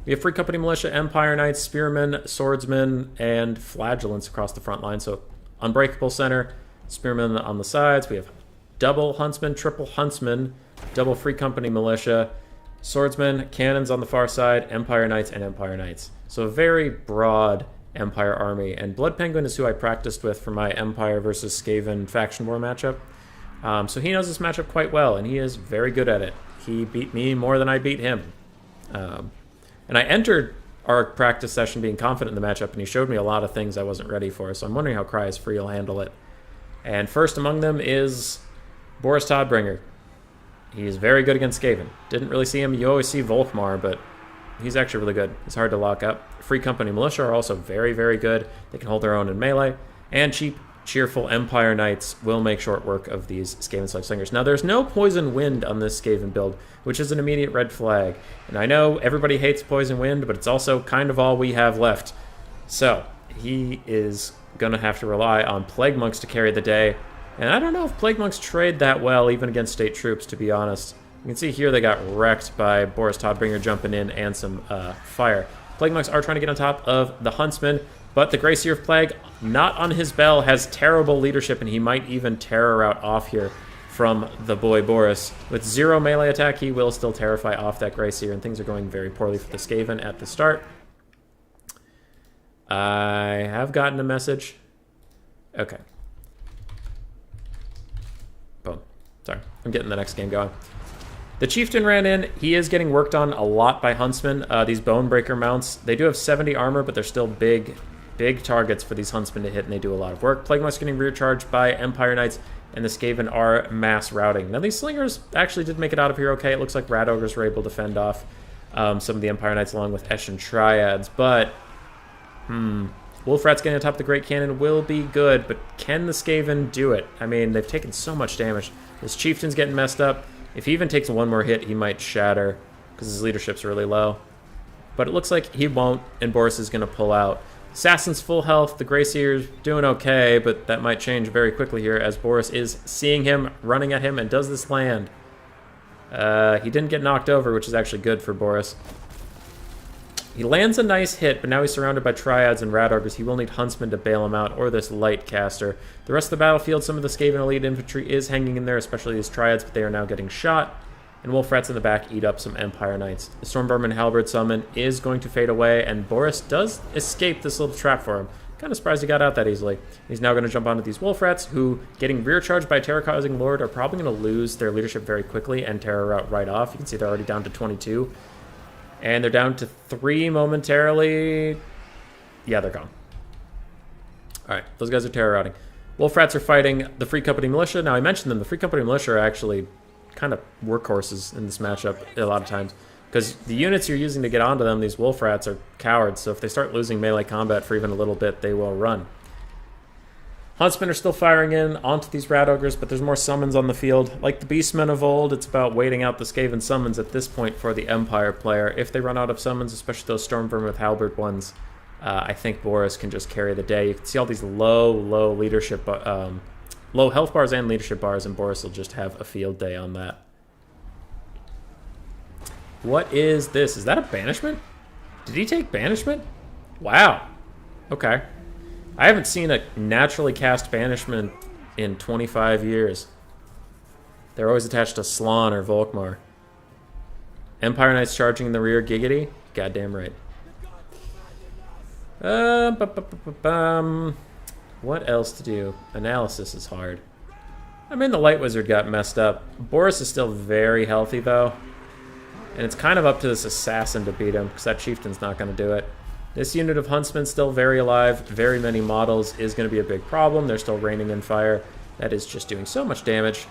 We have Free Company Militia, Empire Knights, Spearmen, Swordsmen, and Flagellants across the front line. So Unbreakable center, Spearmen on the sides. We have double Huntsman, triple Huntsman, double Free Company Militia, Swordsmen, Cannons on the far side, Empire Knights, and Empire Knights. So a very broad Empire army. And Blood Penguin is who I practiced with for my Empire versus Skaven faction war matchup. So he knows this matchup quite well, and he is very good at it. He beat me more than I beat him. And I entered our practice session being confident in the matchup, and he showed me a lot of things I wasn't ready for. So I'm wondering how Cries Free will handle it. And first among them is Boris Todbringer. He is very good against Skaven. Didn't really see him. You always see Volkmar, but he's actually really good. He's hard to lock up. Free Company Militia are also very, very good. They can hold their own in melee. And cheap, cheerful Empire Knights will make short work of these Skaven Slave Slingers. Now, there's no Poison Wind on this Skaven build, which is an immediate red flag. And I know everybody hates Poison Wind, but it's also kind of all we have left. So, he is going to have to rely on Plague Monks to carry the day. And I don't know if Plague Monks trade that well, even against state troops, to be honest. You can see here they got wrecked by Boris Todbringer jumping in and some fire. Plague Monks are trying to get on top of the Huntsman, but the Grey Seer of Plague, not on his bell, has terrible leadership, and he might even terror out off here from the boy Boris. With 0 melee attack, he will still terrify off that Grey Seer, and things are going very poorly for the Skaven at the start. I have gotten a message. Okay. Boom. Sorry, I'm getting the next game going. The Chieftain ran in. He is getting worked on a lot by Huntsmen. These Bonebreaker mounts, they do have 70 armor, but they're still big targets for these Huntsmen to hit, and they do a lot of work. Plague Monks getting rear charged by Empire Knights, and the Skaven are mass routing. Now, these Slingers actually did make it out of here okay. It looks like Rat Ogres were able to fend off some of the Empire Knights along with Eshin Triads, but Wolf Rat's getting on top of the Great Cannon will be good, but can the Skaven do it? I mean, they've taken so much damage. This Chieftain's getting messed up. If he even takes one more hit, he might shatter because his leadership's really low. But it looks like he won't, and Boris is going to pull out. Assassin's full health. The Grey Seer's doing okay, but that might change very quickly here as Boris is seeing him, running at him, and does this land? He didn't get knocked over, which is actually good for Boris. He lands a nice hit, but now he's surrounded by Triads and Rat Ogres. He will need Huntsman to bail him out, or this Light Caster. The rest of the battlefield, some of the Skaven Elite Infantry is hanging in there, especially these Triads, but they are now getting shot. And Wolf Rats in the back eat up some Empire Knights. The Stormvermin Halberd summon is going to fade away, and Boris does escape this little trap for him. Kind of surprised he got out that easily. He's now going to jump onto these wolf rats, who, getting rear charged by Terror-Causing Lord, are probably going to lose their leadership very quickly and Terror Route right off. You can see they're already down to 22. And they're down to 3 momentarily. Yeah, they're gone. All right, those guys are terror routing. Wolf rats are fighting the Free Company Militia. Now, I mentioned them. The Free Company Militia are actually kind of workhorses in this matchup a lot of times. Because the units you're using to get onto them, these wolf rats, are cowards. So if they start losing melee combat for even a little bit, they will run. Huntsmen are still firing in onto these rat ogres, but there's more summons on the field. Like the beastmen of old, it's about waiting out the Skaven summons at this point for the Empire player. If they run out of summons, especially those Stormvermin with halberd ones, I think Boris can just carry the day. You can see all these low leadership, low health bars and leadership bars, and Boris will just have a field day on that. What is this? Is that a banishment? Did he take banishment? Wow. Okay. I haven't seen a naturally cast banishment in 25 years. They're always attached to Slann or Volkmar. Empire Knights charging in the rear, giggity? Goddamn right. What else to do? Analysis is hard. I mean, the Light Wizard got messed up. Boris is still very healthy, though. And it's kind of up to this assassin to beat him, because that chieftain's not going to do it. This unit of huntsmen still very alive, very many models, is going to be a big problem. They're still raining in fire. That is just doing so much damage.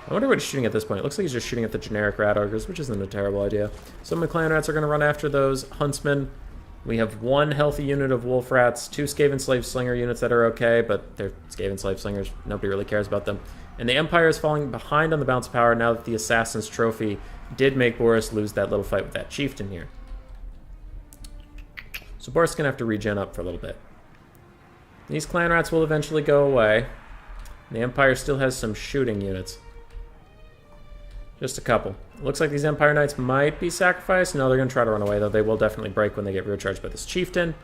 I wonder what he's shooting at this point. It looks like he's just shooting at the generic rat ogres, which isn't a terrible idea. Some of the clan rats are going to run after those huntsmen. We have 1 healthy unit of wolf rats, 2 Skaven Slave Slinger units that are okay, but they're Skaven Slave Slingers. Nobody really cares about them. And the Empire is falling behind on the bounce power now that the Assassin's Trophy did make Boris lose that little fight with that chieftain here. So Boris is going to have to regen up for a little bit. These clan rats will eventually go away. The Empire still has some shooting units. Just a couple. It looks like these Empire Knights might be sacrificed. No, they're going to try to run away, though. They will definitely break when they get rear charged by this chieftain.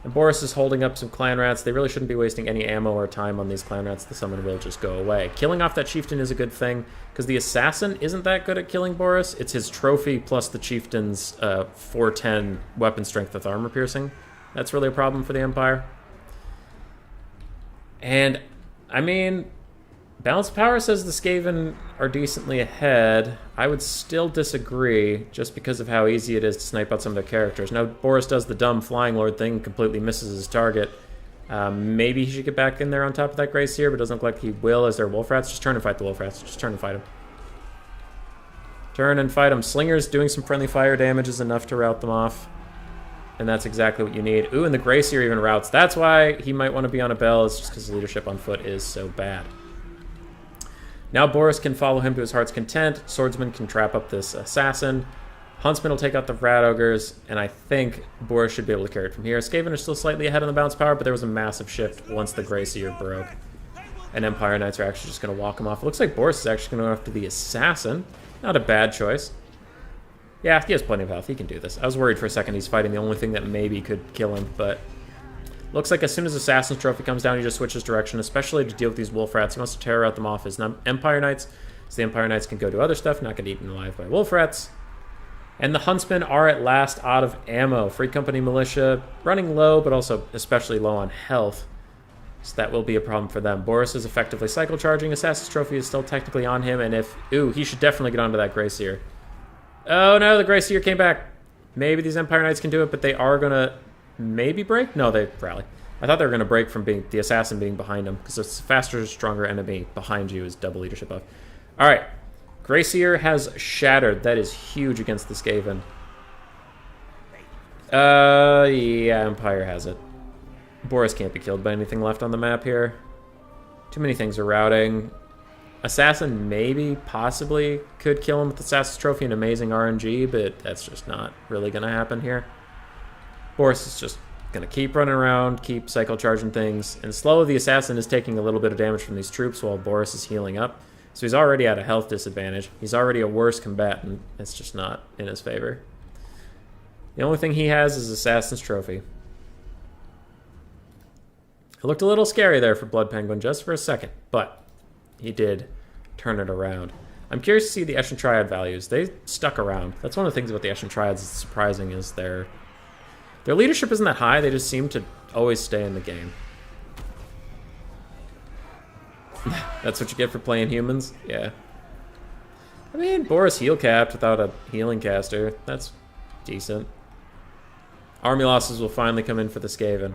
And Boris is holding up some clan rats. They really shouldn't be wasting any ammo or time on these clan rats. The summon will just go away. Killing off that chieftain is a good thing, because the assassin isn't that good at killing Boris. It's his trophy plus the chieftain's 410 weapon strength with armor piercing. That's really a problem for the Empire. And, I mean, Balance of Power says the Skaven are decently ahead. I would still disagree, just because of how easy it is to snipe out some of their characters. Now, Boris does the dumb Flying Lord thing, completely misses his target. Maybe he should get back in there on top of that Grey Seer, but it doesn't look like he will as they're wolf rats. Just turn and fight the wolf rats. Just turn and fight them. Turn and fight them. Slingers doing some friendly fire damage is enough to rout them off. And that's exactly what you need. Ooh, and the Grey Seer even routes. That's why he might want to be on a bell. It's just because his leadership on foot is so bad. Now Boris can follow him to his heart's content. Swordsman can trap up this assassin. Huntsman will take out the rat ogres, and I think Boris should be able to carry it from here. Skaven are still slightly ahead on the bounce power, but there was a massive shift once the Grey Seer broke. And Empire Knights are actually just going to walk him off. It looks like Boris is actually going to go after the assassin. Not a bad choice. Yeah, he has plenty of health. He can do this. I was worried for a second he's fighting the only thing that maybe could kill him, but looks like as soon as Assassin's Trophy comes down, he just switches direction, especially to deal with these wolf rats. He wants to terror out them off as Empire Knights, so the Empire Knights can go do other stuff, not get eaten alive by wolf rats. And the Huntsmen are at last out of ammo. Free Company Militia running low, but also especially low on health. So that will be a problem for them. Boris is effectively cycle charging. Assassin's Trophy is still technically on him, and if... Ooh, he should definitely get onto that Grey Seer. Oh no, the Grey Seer came back. Maybe these Empire Knights can do it, but they are going to maybe break? No, they rally. I thought they were going to break from being the assassin being behind them, because a faster, stronger enemy behind you is double leadership buff. Alright. Grey Seer has shattered. That is huge against the Skaven. Yeah, Empire has it. Boris can't be killed by anything left on the map here. Too many things are routing. Assassin maybe, possibly, could kill him with Assassin's Trophy and amazing RNG, but that's just not really going to happen here. Boris is just going to keep running around, keep cycle charging things, and slowly the Assassin is taking a little bit of damage from these troops while Boris is healing up. So he's already at a health disadvantage. He's already a worse combatant. It's just not in his favor. The only thing he has is Assassin's Trophy. It looked a little scary there for Blood Penguin just for a second, but he did turn it around. I'm curious to see the Eshin Triad values. They stuck around. That's one of the things about the Eshin Triads that's surprising is their leadership isn't that high. They just seem to Always stay in the game. That's what you get for playing humans? Yeah. I mean, Boris heal capped without a healing caster. That's decent. Army losses will finally come in for the Skaven.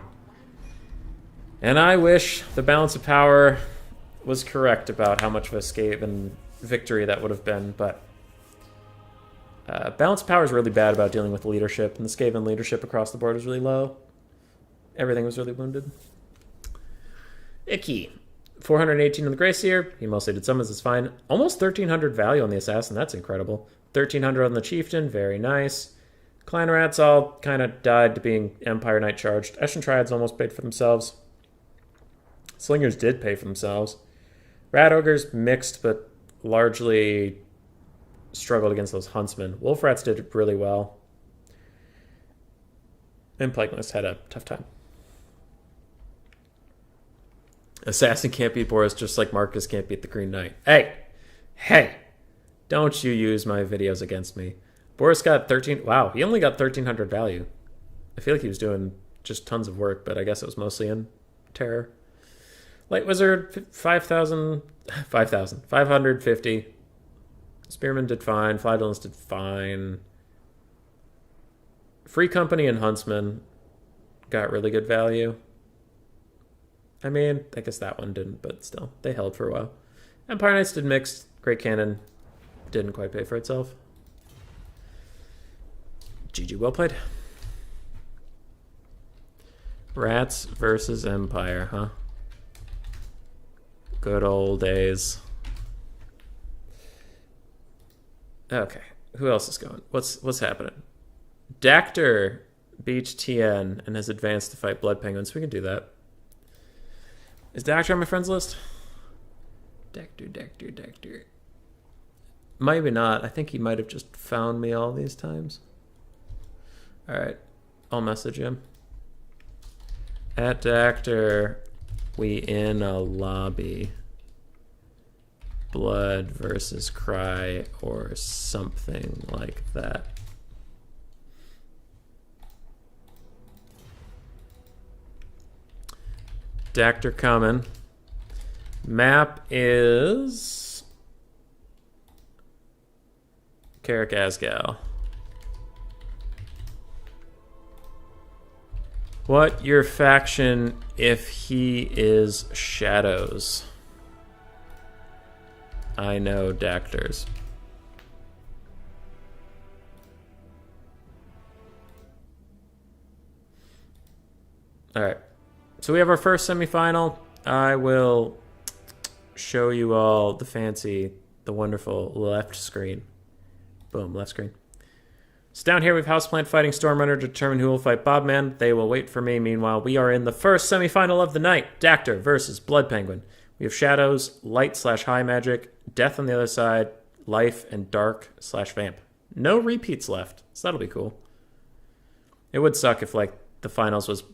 And I wish the balance of power was correct about how much of a Skaven victory that would have been, but balance of power is really bad about dealing with leadership, and the Skaven leadership across the board was really low. Everything was really wounded. Icky. 418 on the Gracier. He mostly did summons, it's fine. Almost 1,300 value on the Assassin, that's incredible. 1,300 on the Chieftain, very nice. Clan Rats all kind of died to being Empire Knight charged. Eshin Triads almost paid for themselves. Slingers did pay for themselves. Rat Ogres mixed, but largely struggled against those Huntsmen. Wolf Rats did really well. And Plaguelist had a tough time. Assassin can't beat Boris just like Marcus can't beat the Green Knight. Hey! Don't you use my videos against me. Boris got 13... Wow, he only got 1,300 value. I feel like he was doing just tons of work, but I guess it was mostly in Terror. Light Wizard, 550. Spearman did fine. Flydolins did fine. Free Company and Huntsman got really good value. I mean, I guess that one didn't, but still, they held for a while. Empire Knights did mixed. Great Cannon didn't quite pay for itself. GG, well played. Rats versus Empire, huh? Good old days. Okay, who else is going? What's happening? Dactor beat TN and has advanced to fight Blood Penguins. We can do that. Is Dactor on my friends list? Dactor. Maybe not. I think he might have just found me all these times. Alright, I'll message him. At Dactor, we in a lobby. Blood versus Cry or something like that. Dactor coming. Map is Carrick Asgal. What your faction if he is Shadows? I know Dactors. Alright. So we have our first semifinal. I will show you all the wonderful left screen. Boom, left screen. So down here we have Houseplant fighting Stormrunner to determine who will fight Bobman. They will wait for me. Meanwhile, we are in the first semifinal of the night. Dactor versus Blood Penguin. We have Shadows, Light/High Magic, Death on the other side, Life, and Dark/Vamp. No repeats left, so that'll be cool. It would suck if, like, the finals was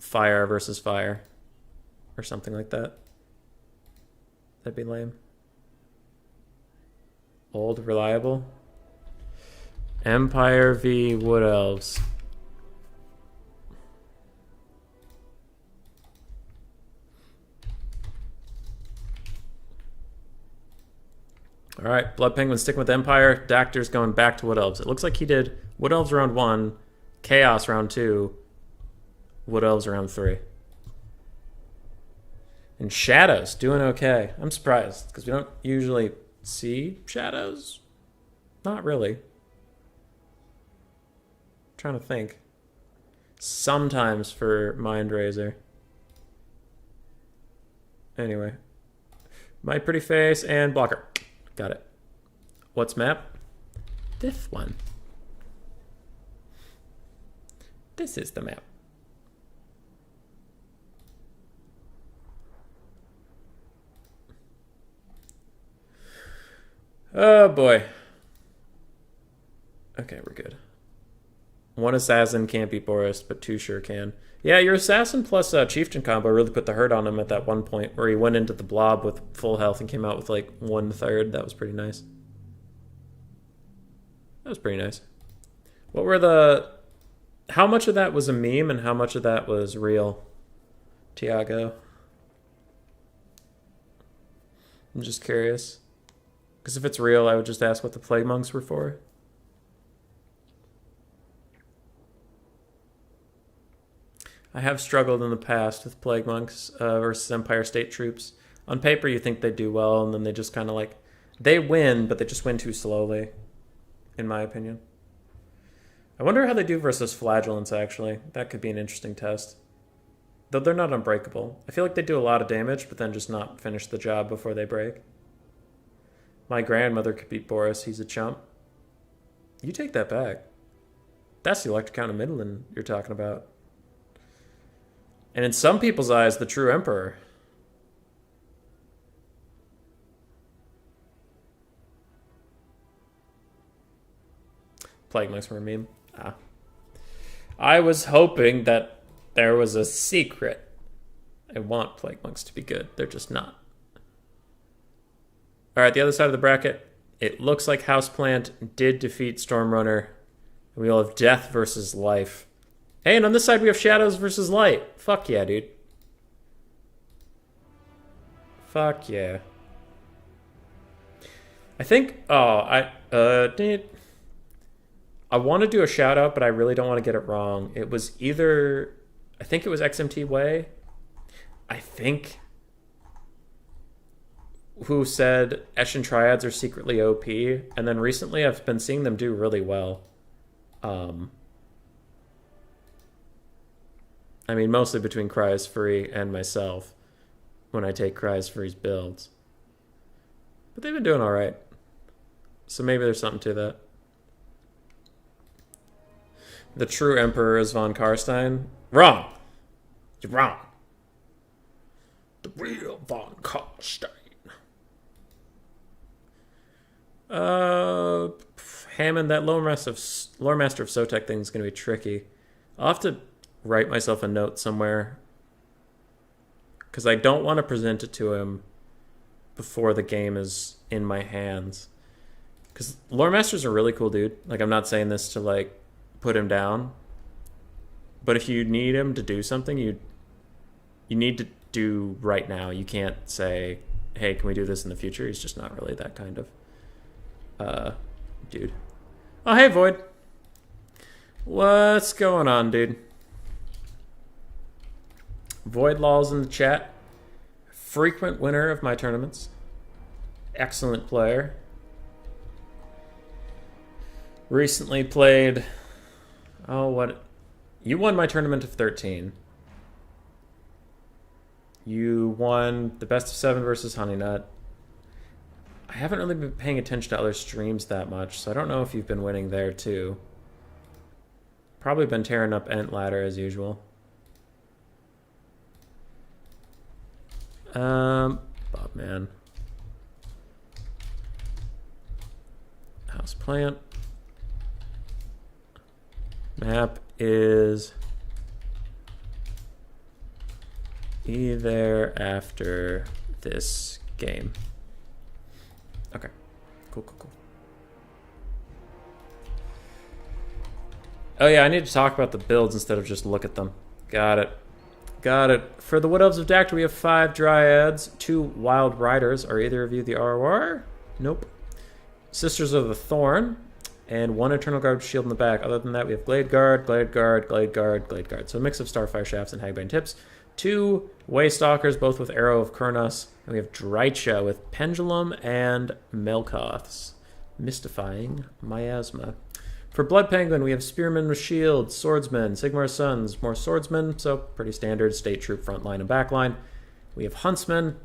Fire versus Fire or something like that. That'd be lame. Old, reliable. Empire v. Wood Elves. Alright, Blood Penguin sticking with Empire. Dactor's going back to Wood Elves. It looks like he did Wood Elves round 1, Chaos round 2, Wood Elves round 3. And Shadows doing okay. I'm surprised, because we don't usually see Shadows. Not really. Trying to think. Sometimes for Mindraiser. Anyway. My Pretty Face and Blocker. Got it. What's map? This one. This is the map. Oh boy. Okay, we're good. One assassin can't beat Boris, but two sure can. Yeah, your assassin plus chieftain combo really put the hurt on him at that one point where he went into the blob with full health and came out with like 1/3. That was pretty nice. That was pretty nice. What were the... How much of that was a meme and how much of that was real? Tiago? I'm just curious. Because if it's real, I would just ask what the plague monks were for. I have struggled in the past with plague monks versus Empire State troops. On paper, you think they do well, and then they just kind of like... They win, but they just win too slowly, in my opinion. I wonder how they do versus flagellants, actually. That could be an interesting test. Though they're not unbreakable. I feel like they do a lot of damage, but then just not finish the job before they break. My grandmother could beat Boris. He's a chump. You take that back. That's the Elector Count of Midland you're talking about. And in some people's eyes, the true emperor. Plague monks were a meme. Ah. I was hoping that there was a secret. I want plague monks to be good. They're just not. All right, the other side of the bracket. It looks like Houseplant did defeat Stormrunner. We will have Death versus Life. Hey, and on this side we have Shadows versus Light. Fuck yeah, dude. Fuck yeah. I think... Oh, I want to do a shout out, but I really don't want to get it wrong. It was either... I think it was XMT Way. I think... Who said Eshin Triads are secretly OP. And then recently I've been seeing them do really well. I mean, mostly between Cry's Free and myself when I take Cry's Free's builds. But they've been doing all right. So maybe there's something to that. The true emperor is von Karstein. Wrong. You're wrong. The real von Karstein. Hammond, that Lore Master of Sotek thing is going to be tricky. I'll have to write myself a note somewhere. Because I don't want to present it to him before the game is in my hands. Because Lore Master's a really cool dude. Like, I'm not saying this to, like, put him down. But if you need him to do something, you need to do right now. You can't say, hey, can we do this in the future? He's just not really that kind of dude. Oh, hey, Void. What's going on, dude? Void Law's in the chat. Frequent winner of my tournaments. Excellent player. Recently played... Oh, what... You won my tournament of 13. You won the best of 7 versus Honey Nut. I haven't really been paying attention to other streams that much, so I don't know if you've been winning there too. Probably been tearing up Ent Ladder as usual. Bob, man. House plant. Map is either after this game. Okay. Cool. Oh yeah, I need to talk about the builds instead of just look at them. Got it. For the Wood Elves of Dactyr, we have 5 Dryads, 2 Wild Riders. Are either of you the ROR? Nope. Sisters of the Thorn, and 1 Eternal Guard Shield in the back. Other than that, we have Glade Guard. So a mix of Starfire Shafts and Hagbane Tips. 2 Waystalkers, both with Arrow of Kurnos. And we have Drycha with Pendulum and Melkoths. Mystifying Miasma. For Blood Penguin, we have Spearmen with Shields, Swordsmen, Sigmar's Sons, more Swordsmen, so pretty standard State Troop frontline and backline. We have Huntsmen.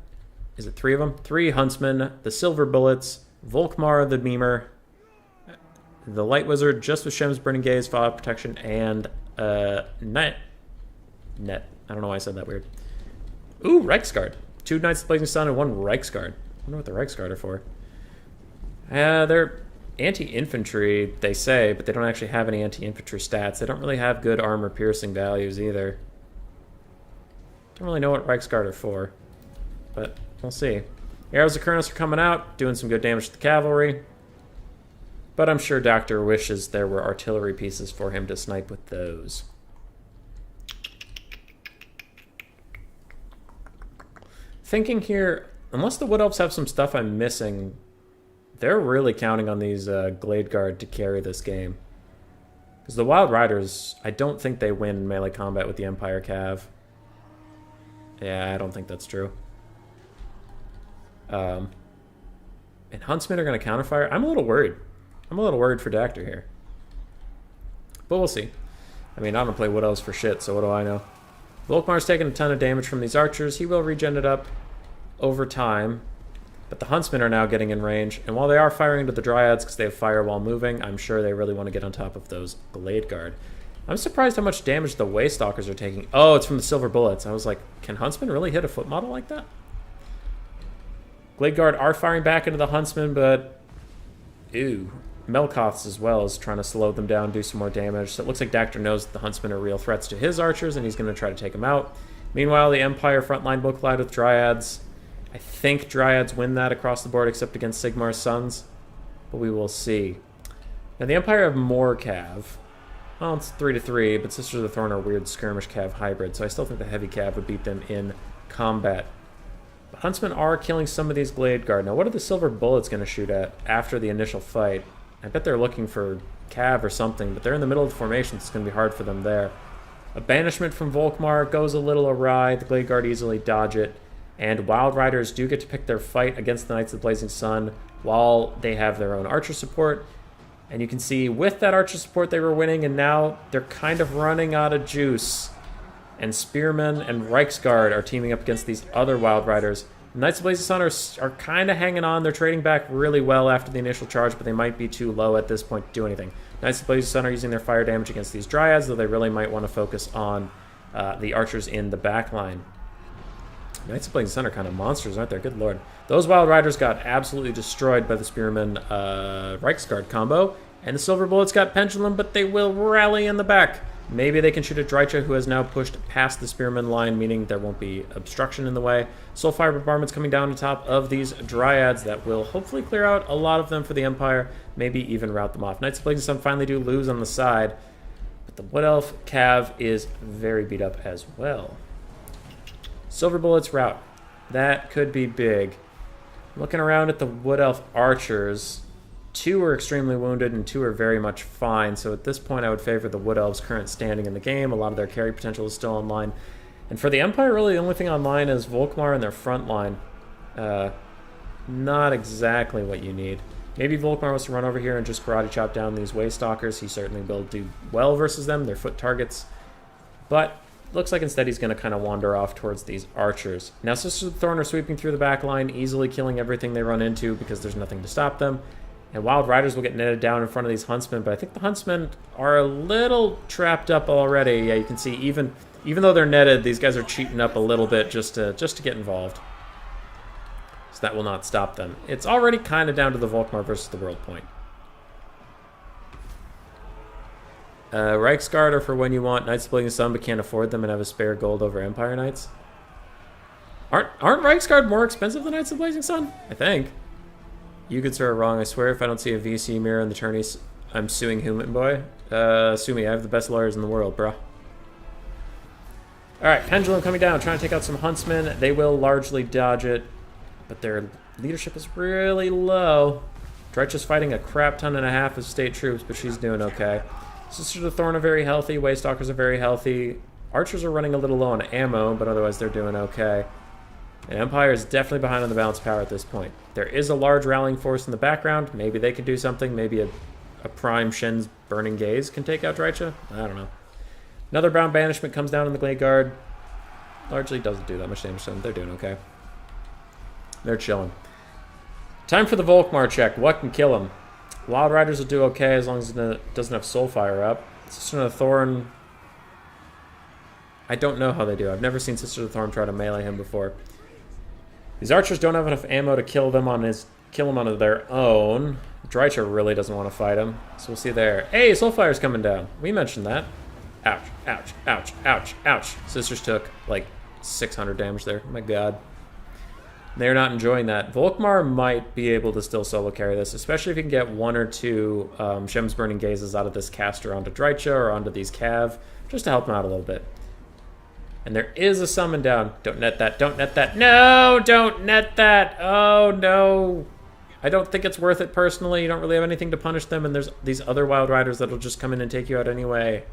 Is it 3 of them? 3 Huntsmen, the Silver Bullets, Volkmar the Memer, the Light Wizard, just with Shem's Burning Gaze, Fire Protection, and Net. I don't know why I said that weird. Ooh, Reiksguard. 2 Knights of the Blazing Sun and 1 Reiksguard. I wonder what the Reiksguard are for. They're anti-infantry, they say, but they don't actually have any anti-infantry stats. They don't really have good armor-piercing values either. Don't really know what Reiksguard are for, but we'll see. Arrows of Kurnos are coming out, doing some good damage to the cavalry. But I'm sure Doctor wishes there were artillery pieces for him to snipe with those. thinking here, unless the Wood Elves have some stuff I'm missing, they're really counting on these Glade Guard to carry this game. Because the Wild Riders, I don't think they win melee combat with the Empire Cav. Yeah, I don't think that's true. And Huntsmen are going to counterfire. I'm a little worried. I'm a little worried for Dactyr here. But we'll see. I mean, I don't play Wood Elves for shit, so what do I know? Volkmar's taking a ton of damage from these archers. He will regen it up over time. But the Huntsmen are now getting in range. And while they are firing into the Dryads because they have fire while moving, I'm sure they really want to get on top of those Glade Guard. I'm surprised how much damage the Waystalkers are taking. Oh, it's from the silver bullets. I was like, can Huntsmen really hit a foot model like that? Glade Guard are firing back into the Huntsmen, but... Ew. Melkoths as well is trying to slow them down, do some more damage. So it looks like Dactyr knows that the Huntsmen are real threats to his archers, and he's going to try to take them out. Meanwhile, the Empire frontline will collide with Dryads. I think Dryads win that across the board, except against Sigmar's Sons. But we will see. Now, the Empire have more Cav. Well, it's 3-3, but Sisters of the Thorn are weird skirmish Cav hybrid, so I still think the heavy Cav would beat them in combat. But Huntsmen are killing some of these Glade Guard. Now, what are the silver bullets going to shoot at after the initial fight? I bet they're looking for Cav or something, but they're in the middle of the formation, so it's going to be hard for them there. A banishment from Volkmar goes a little awry. The Glade Guard easily dodge it. And Wild Riders do get to pick their fight against the Knights of the Blazing Sun while they have their own archer support. And you can see with that archer support they were winning, and now they're kind of running out of juice. And Spearmen and Reiksguard are teaming up against these other Wild Riders. The Knights of Blazing Sun are kind of hanging on. They're trading back really well after the initial charge, but they might be too low at this point to do anything. Knights of Blazing Sun are using their fire damage against these Dryads, though they really might want to focus on the archers in the back line. Knights of Blazing Sun are kind of monsters, aren't they? Good lord. Those Wild Riders got absolutely destroyed by the Spearman Reiksguard combo, and the Silver Bullets got Pendulum, but they will rally in the back. Maybe they can shoot at Drycha, who has now pushed past the Spearman line, meaning there won't be obstruction in the way. Soulfire Bombardment's coming down on top of these Dryads that will hopefully clear out a lot of them for the Empire, maybe even rout them off. Knights of Blazing Sun finally do lose on the side, but the Wood Elf Cav is very beat up as well. Silver Bullets rout. That could be big. Looking around at the Wood Elf Archers, 2 are extremely wounded and 2 are very much fine, so at this point I would favor the Wood Elves' current standing in the game. A lot of their carry potential is still online. And for the Empire, really the only thing online is Volkmar and their front line. Not exactly what you need. Maybe Volkmar wants to run over here and just karate chop down these Waystalkers. He certainly will do well versus them. They're foot targets. But looks like instead he's going to kind of wander off towards these archers. Now Sisters of the Thorn are sweeping through the back line, easily killing everything they run into because there's nothing to stop them. And Wild Riders will get netted down in front of these Huntsmen, but I think the Huntsmen are a little trapped up already. Yeah, you can see even though they're netted, these guys are cheating up a little bit just to get involved. So that will not stop them. It's already kind of down to the Volkmar versus the World Point. Reiksguard are for when you want Knights of the Blazing Sun but can't afford them and have a spare gold over Empire Knights. Aren't Reiksguard more expensive than Knights of the Blazing Sun? I think. You could are wrong. I swear if I don't see a VC mirror in the tourney, I'm suing Human Boy. Sue me. I have the best lawyers in the world, bruh. Alright, Pendulum coming down, trying to take out some Huntsmen. They will largely dodge it, but their leadership is really low. Drycha's fighting a crap ton and a half of state troops, but she's doing okay. Sisters of the Thorn are very healthy. Waystalkers are very healthy. Archers are running a little low on ammo, but otherwise they're doing okay. And Empire is definitely behind on the balance power at this point. There is a large rallying force in the background. Maybe they can do something. Maybe a prime Shen's Burning Gaze can take out Drycha. I don't know. Another Brown Banishment comes down on the Glade Guard. Largely doesn't do that much damage to them. They're doing okay. They're chilling. Time for the Volkmar check. What can kill him? Wild Riders will do okay as long as it doesn't have Soulfire up. Sister of the Thorn... I don't know how they do. I've never seen Sister of the Thorn try to melee him before. These archers don't have enough ammo to kill him on their own. Drycha really doesn't want to fight him, so we'll see there. Hey, Soulfire's coming down. We mentioned that. Ouch, ouch, ouch, ouch, ouch. Sisters took like 600 damage there. Oh my god. They're not enjoying that. Volkmar might be able to still solo carry this, especially if he can get 1 or 2 Shem's Burning Gazes out of this caster onto Drycha or onto these Cav, just to help him out a little bit. And there is a summon down. Don't net that. Don't net that. No, don't net that. Oh, no. I don't think it's worth it personally. You don't really have anything to punish them. And there's these other Wild Riders that'll just come in and take you out anyway.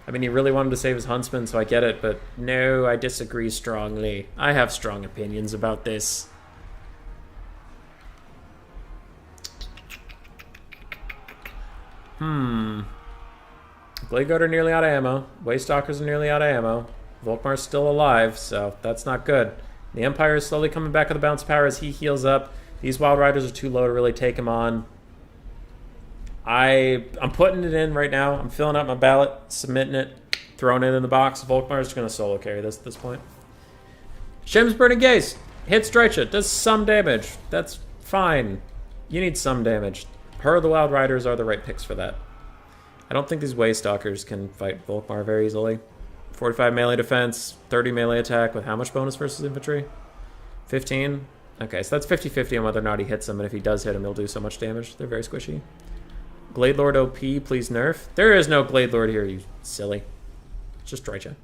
I mean, he really wanted to save his Huntsman, so I get it. But no, I disagree strongly. I have strong opinions about this. Gladeguard are nearly out of ammo. Waystalkers are nearly out of ammo. Volkmar's still alive, so that's not good. The Empire is slowly coming back with a bounce power as he heals up. These Wild Riders are too low to really take him on. I'm putting it in right now. I'm filling out my ballot, submitting it, throwing it in the box. Volkmar's just going to solo carry this at this point. Shem's Burning Gaze. Hits Drycha. Does some damage. That's fine. You need some damage. Her, the Wild Riders, are the right picks for that. I don't think these Waystalkers can fight Volkmar very easily. 45 melee defense, 30 melee attack with how much bonus versus infantry? 15? Okay, so that's 50-50 on whether or not he hits him, and if he does hit him, he'll do so much damage. They're very squishy. Gladelord OP, please nerf. There is no Gladelord here, you silly. It's just Drycha.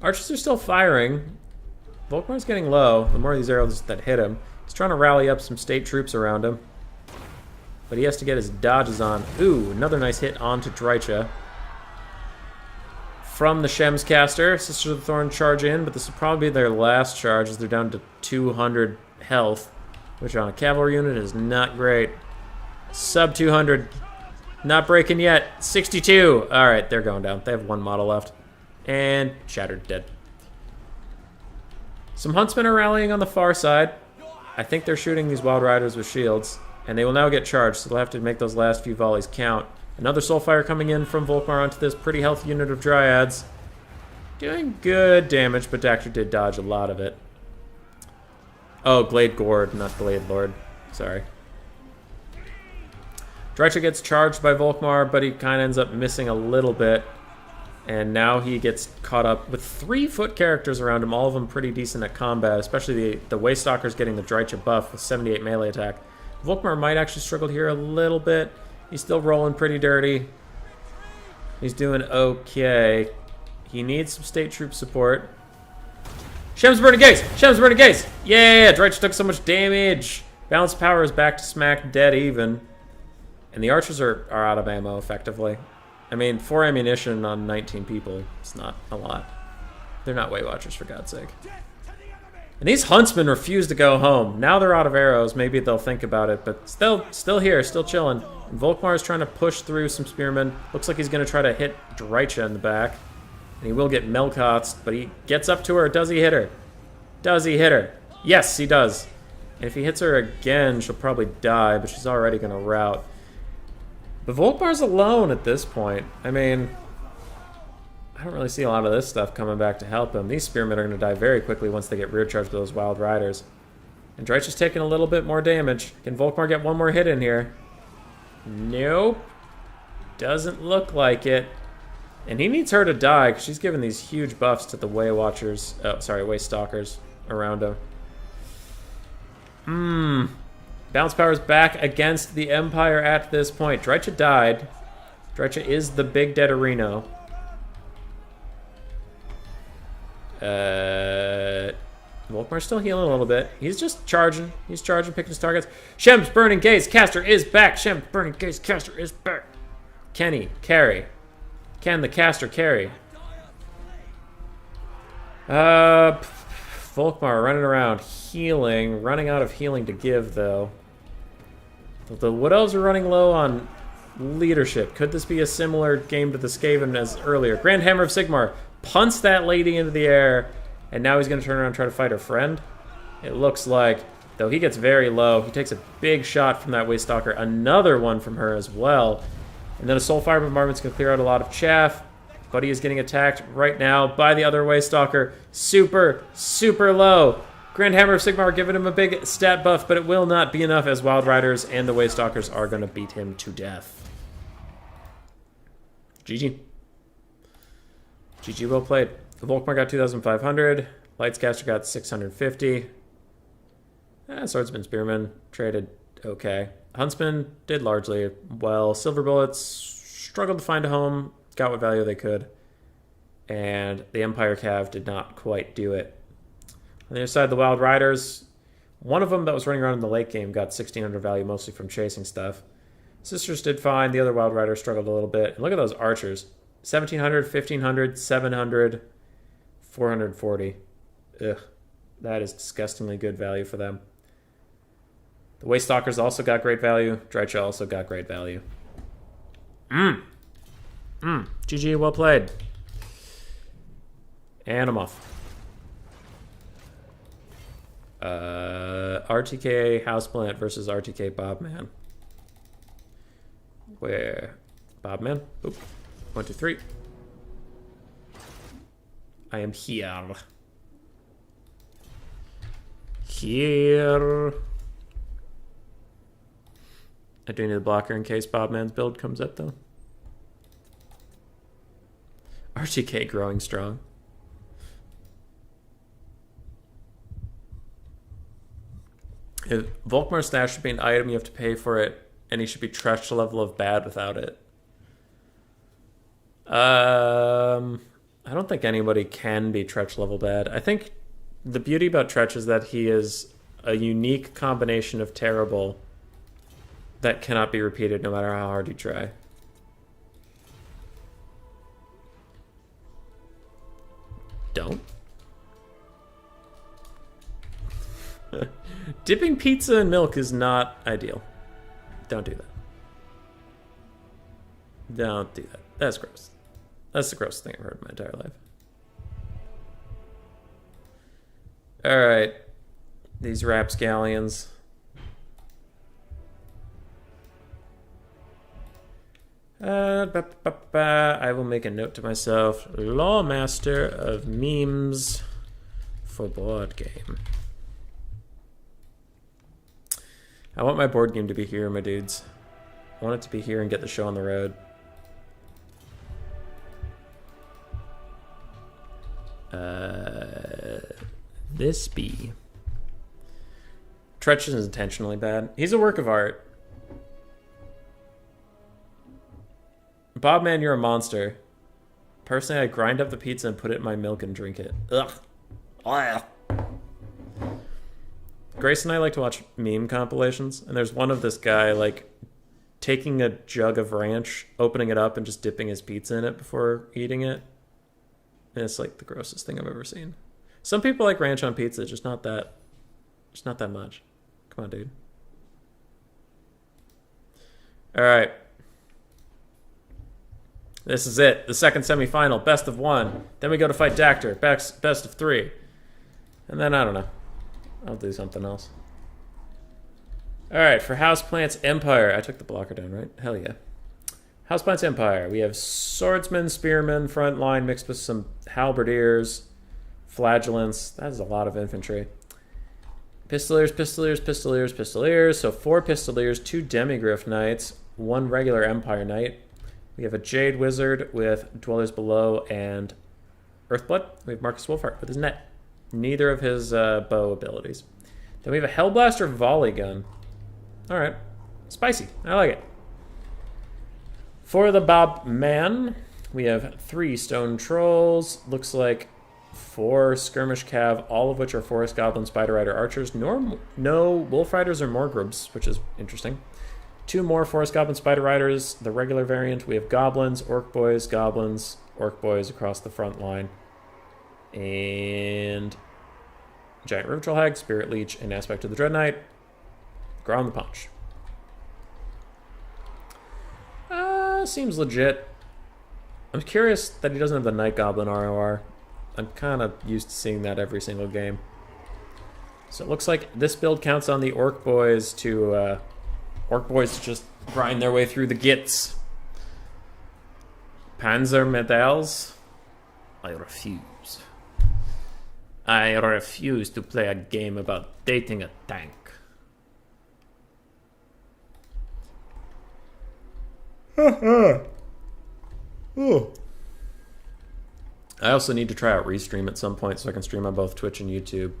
Archers are still firing. Volkmar's getting low. The more of these arrows that hit him. He's trying to rally up some state troops around him. But he has to get his dodges on. Ooh, another nice hit onto Drycha. From the Shems caster, Sisters of the Thorn charge in, but this will probably be their last charge as they're down to 200 health, which on a cavalry unit is not great. Sub 200. Not breaking yet. 62. All right, they're going down. They have one model left. And shattered, dead. Some Huntsmen are rallying on the far side. I think they're shooting these Wild Riders with shields, and they will now get charged, so they'll have to make those last few volleys count. Another Soulfire coming in from Volkmar onto this pretty healthy unit of Dryads. Doing good damage, but Dactyr did dodge a lot of it. Oh, Glade Gord, not Glade Lord. Sorry. Drycha gets charged by Volkmar, but he kind of ends up missing a little bit. And now he gets caught up with 3 foot characters around him, all of them pretty decent at combat, especially the Waystalkers getting the Drycha buff with 78 melee attack. Volkmar might actually struggle here a little bit. He's still rolling pretty dirty. He's doing okay. He needs some state troop support. Shem's Burning Gaze! Shem's Burning Gaze! Yeah! Drycha took so much damage! Balance power is back to smack dead even. And the archers are out of ammo, effectively. I mean, 4 ammunition on 19 people. It's not a lot. They're not Weight Watchers, for God's sake. And these Huntsmen refuse to go home. Now they're out of arrows. Maybe they'll think about it, but still here, still chilling. And Volkmar is trying to push through some spearmen. Looks like he's going to try to hit Drycha in the back. And he will get Melkotzed, but he gets up to her. Does he hit her? Does he hit her? Yes, he does. And if he hits her again, she'll probably die, but she's already going to rout. But Volkmar's alone at this point. I mean, I don't really see a lot of this stuff coming back to help him. These spearmen are going to die very quickly once they get rear charged by those Wild Riders. And Drycha's taking a little bit more damage. Can Volkmar get one more hit in here? Nope. Doesn't look like it. And he needs her to die because she's giving these huge buffs to the Waystalkers around him. Bounce power is back against the Empire at this point. Drycha died. Drycha is the big dead Areno. Volkmar's still healing a little bit. He's just charging. He's charging, picking his targets. Shem's Burning Gaze caster is back. Shem's Burning Gaze caster is back. Kenny, carry. Can the caster carry? Volkmar running around, healing. Running out of healing to give, though. The Wood Elves are running low on leadership. Could this be a similar game to the Skaven as earlier? Grand Hammer of Sigmar punts that lady into the air, and now he's going to turn around and try to fight her friend. It looks like, though he gets very low. He takes a big shot from that Waystalker. Another one from her as well. And then a Soulfire Bombardment's going to clear out a lot of chaff. Buddy is getting attacked right now by the other Waystalker. Super, super low. Grand Hammer of Sigmar giving him a big stat buff, but it will not be enough as Wild Riders and the Waystalkers are going to beat him to death. GG. GG, well played. Volkmar got 2,500. Lightscaster got 650. Swordsman, Spearman traded okay. Huntsman did largely well. Silver Bullets struggled to find a home. Got what value they could. and the Empire Cav did not quite do it. On the other side, the Wild Riders, one of them that was running around in the late game got 1600 value mostly from chasing stuff. Sisters did fine. The other Wild Riders struggled a little bit. And look at those archers. 1700, 1500, 700, 440. Ugh. That is disgustingly good value for them. The Waystalkers also got great value. Drycha also got great value. GG, well played. And I'm off. RTK Houseplant versus RTK Bobman. Where? Bobman? Oop. 1, 2, 3. I am here. Here. I do need a blocker in case Bobman's build comes up, though. RTK growing strong. If Volkmar's Stash should be an item, you have to pay for it, and he should be Tretch level of bad without it. I don't think anybody can be Tretch level bad. I think the beauty about Tretch is that he is a unique combination of terrible that cannot be repeated no matter how hard you try. Don't. Dipping pizza in milk is not ideal. Don't do that. Don't do that. That's gross. That's the grossest thing I've heard in my entire life. Alright. These rapscallions. I will make a note to myself. Lawmaster of memes for board game. I want my board game to be here, my dudes. I want it to be here and get the show on the road. This be. Tretch is intentionally bad. He's a work of art. Bobman, you're a monster. Personally, I grind up the pizza and put it in my milk and drink it. Ugh. Ugh. Grace and I like to watch meme compilations, and there's one of this guy, like, taking a jug of ranch, opening it up, and just dipping his pizza in it before eating it. And it's, like, the grossest thing I've ever seen. Some people like ranch on pizza, just not that much. Come on, dude. Alright. This is it. The second semifinal. Best of 1. Then we go to fight Dactyr. Best of 3. And then, I don't know. I'll do something else. Alright, for Houseplant's Empire. I took the blocker down, right? Hell yeah. Houseplant's Empire. We have swordsmen, spearmen, front line mixed with some halberdiers, flagellants. That is a lot of infantry. Pistoliers, pistoliers, pistoliers, pistoliers. So 4 pistoliers, 2 demigryph knights, 1 regular Empire knight. We have a Jade Wizard with Dwellers Below and Earthblood. We have Marcus Wolfheart with his net. Neither of his bow abilities. Then we have a Hellblaster Volley Gun. Alright. Spicy. I like it. For the Bob Man, we have 3 Stone Trolls. Looks like 4 Skirmish Cav, all of which are Forest Goblin, Spider Rider, Archers. No Wolf Riders or Morgrubs, which is interesting. 2 more Forest Goblin, Spider Riders. The regular variant, we have Goblins, Orc Boys, Goblins, Orc Boys across the front line. And Giant River Troll Hag, Spirit Leech, and Aspect of the Dread Knight. Ground the Punch. Seems legit. I'm curious that he doesn't have the Night Goblin ROR. I'm kind of used to seeing that every single game. So it looks like this build counts on the Orc Boys to just grind their way through the gits. Panzer medals? I refuse. I refuse to play a game about dating a tank. I also need to try out Restream at some point so I can stream on both Twitch and YouTube,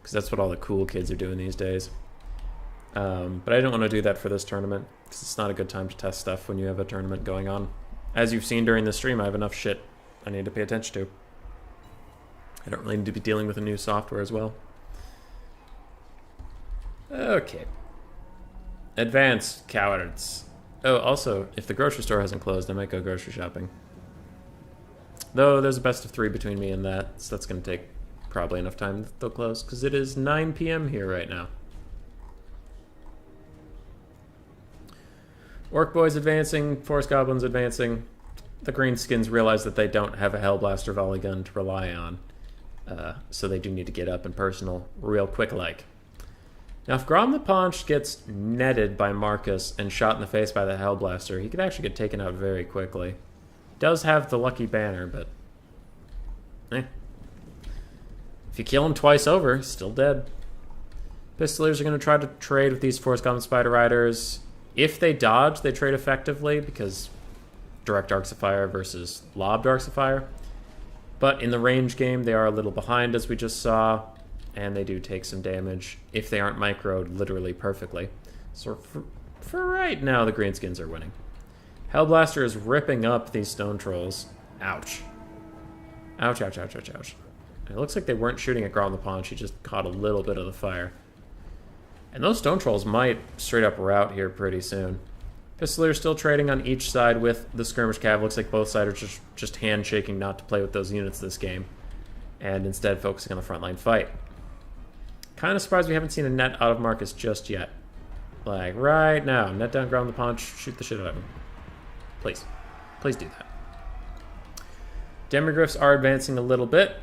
because that's what all the cool kids are doing these days. But I didn't want to do that for this tournament, because it's not a good time to test stuff when you have a tournament going on. As you've seen during the stream, I have enough shit I need to pay attention to. I don't really need to be dealing with a new software as well. Okay. Advance, cowards. Oh, also, if the grocery store hasn't closed, I might go grocery shopping. Though there's a best of 3 between me and that, so that's going to take probably enough time that they'll close, because it is 9 p.m. here right now. Orc boys advancing, forest goblins advancing. The greenskins realize that they don't have a Hellblaster volley gun to rely on, so they do need to get up and personal real quick like. Now, if Grom the Paunch gets netted by Marcus and shot in the face by the Hellblaster, he could actually get taken out very quickly. Does have the lucky banner, but if you kill him twice over, he's still dead. Pistoliers are going to try to trade with these Forest Goblin Spider Riders. If they dodge, they trade effectively because direct arcs of fire versus lobbed arcs of fire. But in the range game, they are a little behind, as we just saw, and they do take some damage if they aren't microed literally perfectly. So for right now, the greenskins are winning. Hellblaster is ripping up these stone trolls. Ouch. Ouch, ouch, ouch, ouch, ouch. It looks like they weren't shooting at Grom the Paunch. He just caught a little bit of the fire. And those stone trolls might straight up rout here pretty soon. Pistoliers still trading on each side with the skirmish cav. Looks like both sides are just handshaking not to play with those units this game, and instead focusing on the frontline fight. Kind of surprised we haven't seen a net out of Marcus just yet. Like, right now. Net down Grom the Paunch, shoot the shit out of him. Please. Please do that. Demigryphs are advancing a little bit.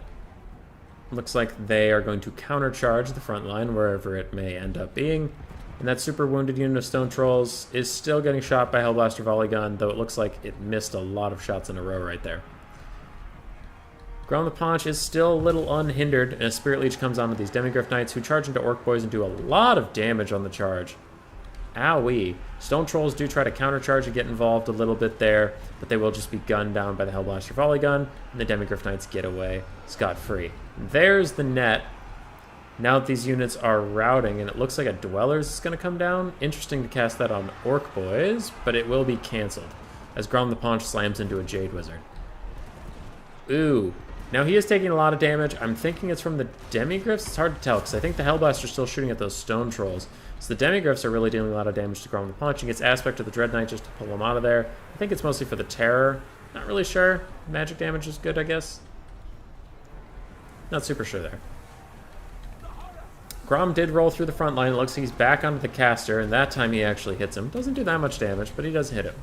Looks like they are going to countercharge the front line, wherever it may end up being. And that super wounded unit of stone trolls is still getting shot by Hellblaster volley gun, though it looks like it missed a lot of shots in a row right there. Grom the Paunch is still a little unhindered, and a Spirit Leech comes on with these Demigryph Knights who charge into Orc Boys and do a lot of damage on the charge. Owie. Stone Trolls do try to countercharge and get involved a little bit there, but they will just be gunned down by the Hellblaster volley gun, and the Demigryph Knights get away scot-free. There's the net. Now that these units are routing, and it looks like a Dwellers is going to come down. Interesting to cast that on Orc Boys, but it will be cancelled, as Grom the Paunch slams into a Jade Wizard. Ooh. Now he is taking a lot of damage. I'm thinking it's from the Demigryphs. It's hard to tell, because I think the Hellblaster's still shooting at those Stone Trolls. So the Demigryphs are really dealing a lot of damage to Grom the Paunch. He gets Aspect of the Dread Knight just to pull him out of there. I think it's mostly for the Terror. Not really sure. Magic damage is good, I guess. Not super sure there. Grom did roll through the front line. It looks like he's back onto the caster, and that time he actually hits him. Doesn't do that much damage, but he does hit him.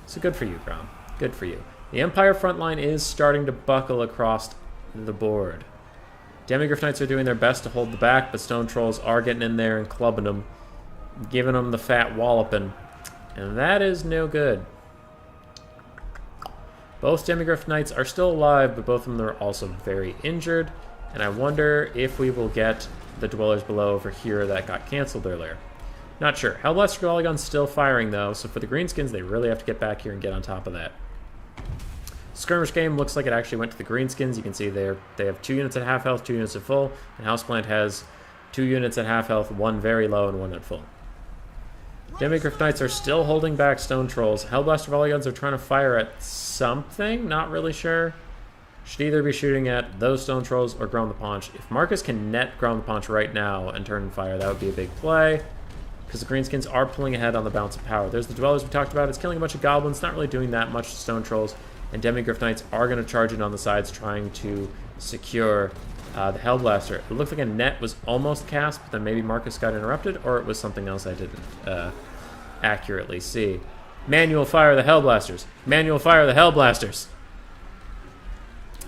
So good for you, Grom. Good for you. The Empire front line is starting to buckle across the board. Demigryph Knights are doing their best to hold the back, but Stone Trolls are getting in there and clubbing them, giving them the fat walloping, and that is no good. Both Demigryph Knights are still alive, but both of them are also very injured, and I wonder if we will get the Dwellers Below over here that got canceled earlier. Not sure. Hellblaster volley gun's still firing, though, so for the Greenskins, they really have to get back here and get on top of that. Skirmish game looks like it actually went to the Greenskins. You can see they have 2 units at half health, 2 units at full, and Houseplant has 2 units at half health, 1 very low and 1 at full. Demigryph Knights are still holding back Stone Trolls. Hellblaster volley guns are trying to fire at something, not really sure. Should either be shooting at those Stone Trolls or Grom the Paunch. If Marcus can net Grom the Paunch right now and turn and fire, that would be a big play, because the Greenskins are pulling ahead on the balance of power. There's the Dwellers we talked about. It's killing a bunch of Goblins, not really doing that much to Stone Trolls. And Demigryph Knights are going to charge in on the sides, trying to secure the Hellblaster. It looked like a net was almost cast, but then maybe Marcus got interrupted, or it was something else I didn't accurately see. Manual fire the Hellblasters. Manual fire the Hellblasters.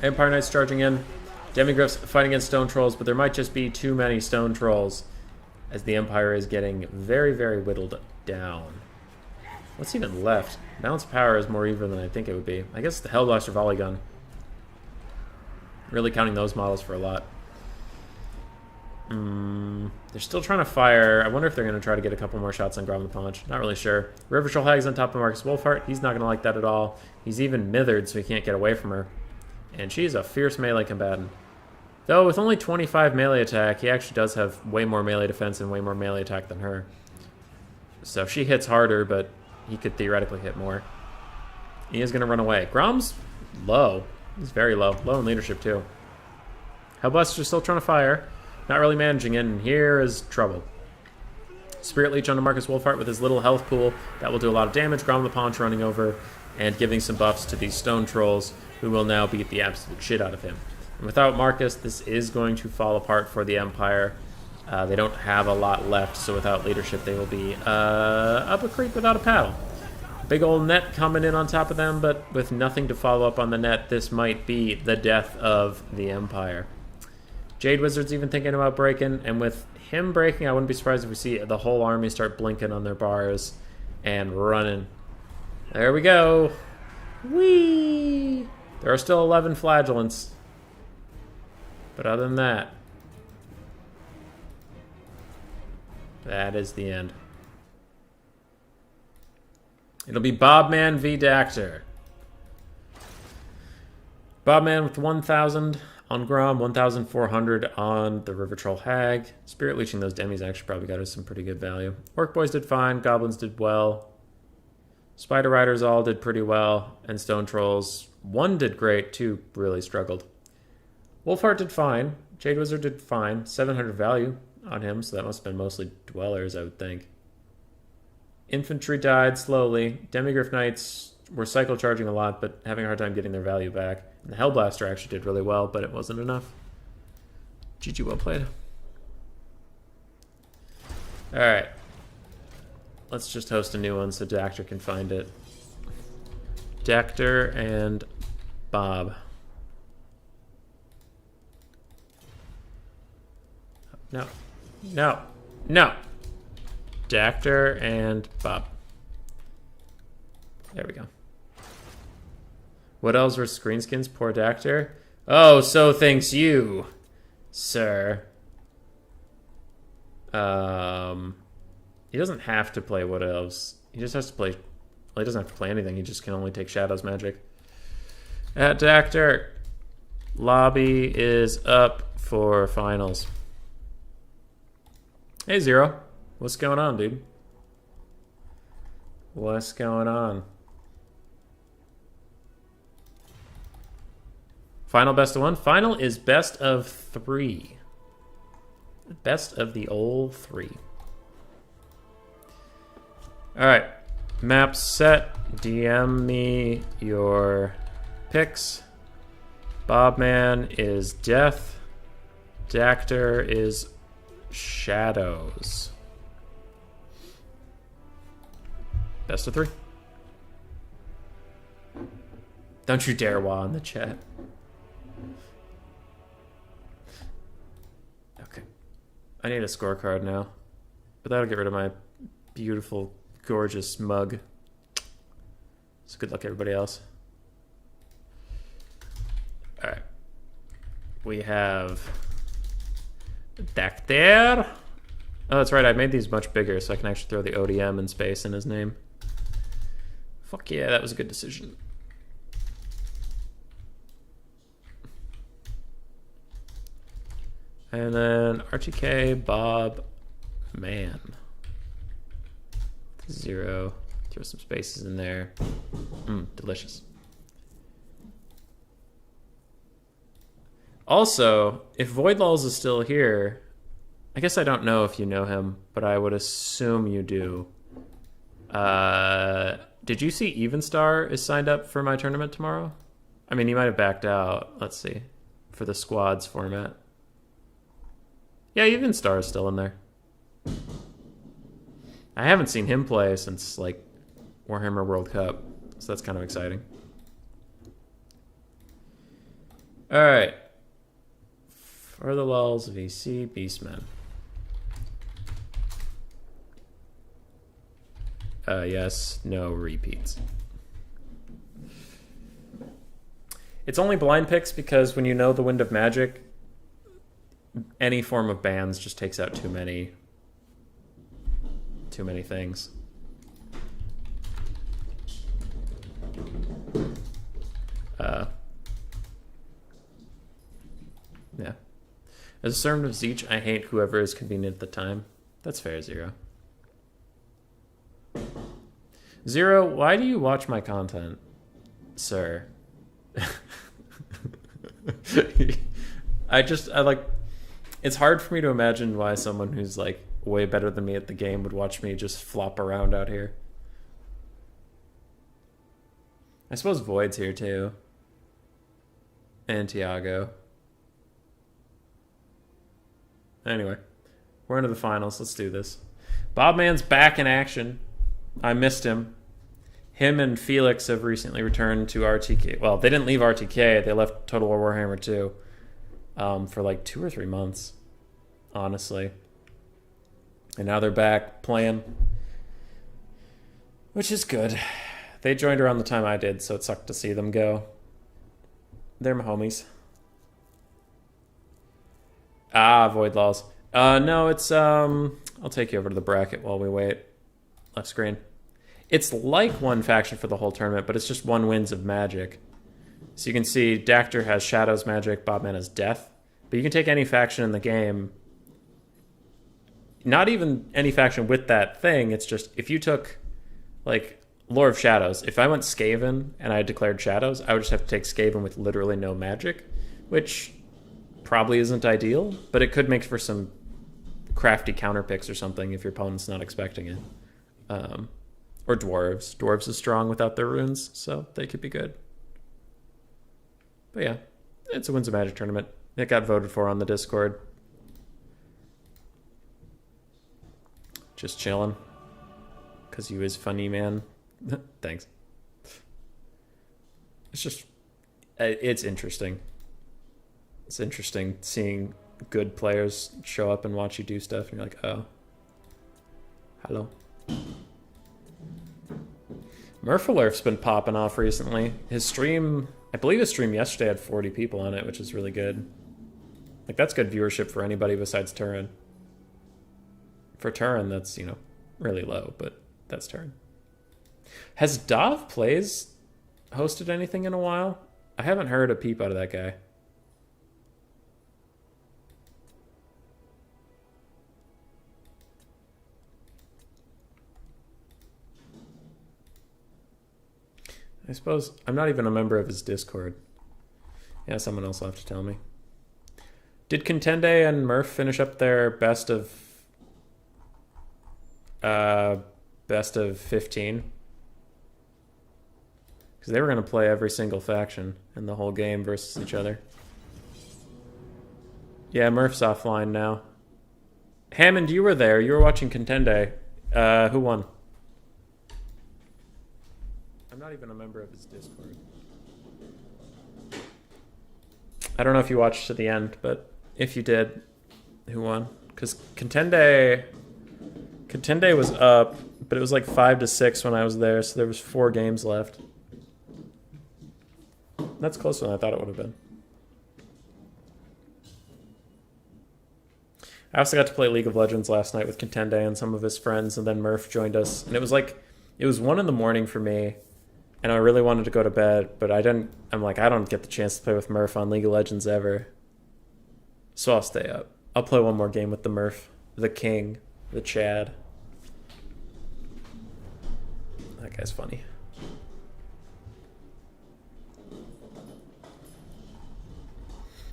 Empire Knights charging in. Demigryphs fighting against Stone Trolls, but there might just be too many Stone Trolls, as the Empire is getting very, very whittled down. What's even left? Balance of power is more even than I think it would be. I guess the Hellblaster volley gun. Really counting those models for a lot. They're still trying to fire. I wonder if they're going to try to get a couple more shots on Grom the Paunch. Not really sure. River Troll Hag's on top of Marcus Wolfheart. He's not going to like that at all. He's even mithered, so he can't get away from her. And she's a fierce melee combatant. Though with only 25 melee attack, he actually does have way more melee defense and way more melee attack than her. So she hits harder, but he could theoretically hit more. He is going to run away. Grom's low. He's very low. Low in leadership, too. Hellblaster's still trying to fire. Not really managing it, and here is trouble. Spirit Leech onto Marcus Wolfheart with his little health pool. That will do a lot of damage. Grom the Paunch running over and giving some buffs to these stone trolls, who will now beat the absolute shit out of him. And without Marcus, this is going to fall apart for the Empire. They don't have a lot left, so without leadership, they will be up a creek without a paddle. Big old net coming in on top of them, but with nothing to follow up on the net, this might be the death of the Empire. Jade Wizard's even thinking about breaking, and with him breaking, I wouldn't be surprised if we see the whole army start blinking on their bars and running. There we go. Whee! There are still 11 flagellants. But other than that, that is the end. It'll be Bobman v. Dactyr. Bobman with 1,000 on Grom, 1,400 on the River Troll Hag. Spirit Leeching those demis actually probably got us some pretty good value. Orc Boys did fine, Goblins did well. Spider Riders all did pretty well, and Stone Trolls, one did great, two really struggled. Wolfheart did fine, Jade Wizard did fine, 700 value on him, so that must have been mostly Dwellers, I would think. Infantry died slowly. Demigryph Knights were cycle charging a lot, but having a hard time getting their value back. And the Hellblaster actually did really well, but it wasn't enough. GG, well played. Alright. Let's just host a new one so Dactyr can find it. Dactyr and Bob. No. No. No. Dactyr and Bob. There we go. What else were screenskins? Poor Dactyr. Oh, so thinks you, sir. He doesn't have to play What Elves. He just has to play... Well, he doesn't have to play anything. He just can only take Shadows magic. At Dactyr, lobby is up for finals. Hey, Zero. What's going on, dude? What's going on? Final best of one? Final is best of 3. Best of the old 3. Alright. Map set. DM me your picks. Bobman is Death. Dactyr is Shadows. Best of 3. Don't you dare wah in the chat. Okay. I need a scorecard now. But that'll get rid of my beautiful, gorgeous mug. So good luck, everybody else. Alright. We have Dactyr. Oh, that's right. I made these much bigger so I can actually throw the ODM in space in his name. Fuck yeah, that was a good decision. And then RTK, Bob, Man. 0. Throw some spaces in there. Delicious. Also, if Void Lulls is still here, I guess I don't know if you know him, but I would assume you do. Did you see Evenstar is signed up for my tournament tomorrow? I mean, he might have backed out. Let's see. For the squads format. Yeah, Evenstar is still in there. I haven't seen him play since, like, Warhammer World Cup. So that's kind of exciting. Alright. For the lulls, VC, Beastmen. Yes, no repeats. It's only blind picks because when you know the Wind of Magic, any form of bans just takes out too many things. Yeah. As a servant of Zeech, I hate whoever is convenient at the time. That's fair, Zero. Zero, why do you watch my content, sir? I like, it's hard for me to imagine why someone who's like way better than me at the game would watch me just flop around out here. I suppose Void's here too. And Tiago. Anyway, we're into the finals. Let's do this. Bobman's back in action. I missed him. Him and Felix have recently returned to RTK. Well, they didn't leave RTK. They left Total War Warhammer 2 for like 2 or 3 months, honestly. And now they're back playing, which is good. They joined around the time I did, so it sucked to see them go. They're my homies. Void Laws. No, it's, I'll take you over to the bracket while we wait. Left screen. It's like one faction for the whole tournament, but it's just one wins of magic. So you can see Dactor has Shadows Magic, Bobman has Death. But you can take any faction in the game. Not even any faction with that thing, it's just, if you took, like, Lore of Shadows, if I went Skaven and I declared Shadows, I would just have to take Skaven with literally no magic, which probably isn't ideal, but it could make for some crafty counter picks or something if your opponent's not expecting it. Or Dwarves. Dwarves is strong without their runes, so they could be good. But yeah, it's a Wins of Magic tournament. It got voted for on the Discord. Just chilling. Because you is funny, man. Thanks. It's just, it's interesting. It's interesting seeing good players show up and watch you do stuff, and you're like, oh. Hello. Murphalerf's been popping off recently. His stream, I believe his stream yesterday had 40 people on it, which is really good. Like, that's good viewership for anybody besides Turin. For Turin, that's, you know, really low, but that's Turin. Has Dov Plays hosted anything in a while? I haven't heard a peep out of that guy. I suppose I'm not even a member of his Discord. Yeah, someone else will have to tell me. Did Contende and Murph finish up their best of 15? Because they were going to play every single faction in the whole game versus each other. Yeah, Murph's offline now. Hammond, you were there. You were watching Contende. Who won? I'm not even a member of his Discord. I don't know if you watched to the end, but if you did, who won? Because Contende was up, but it was like 5-6 when I was there, so there was 4 games left. That's closer than I thought it would have been. I also got to play League of Legends last night with Contende and some of his friends, and then Murph joined us, and it was 1 in the morning for me, and I really wanted to go to bed, but I'm like, I don't get the chance to play with Murph on League of Legends ever. So I'll stay up. I'll play one more game with the Murph, the King, the Chad. That guy's funny.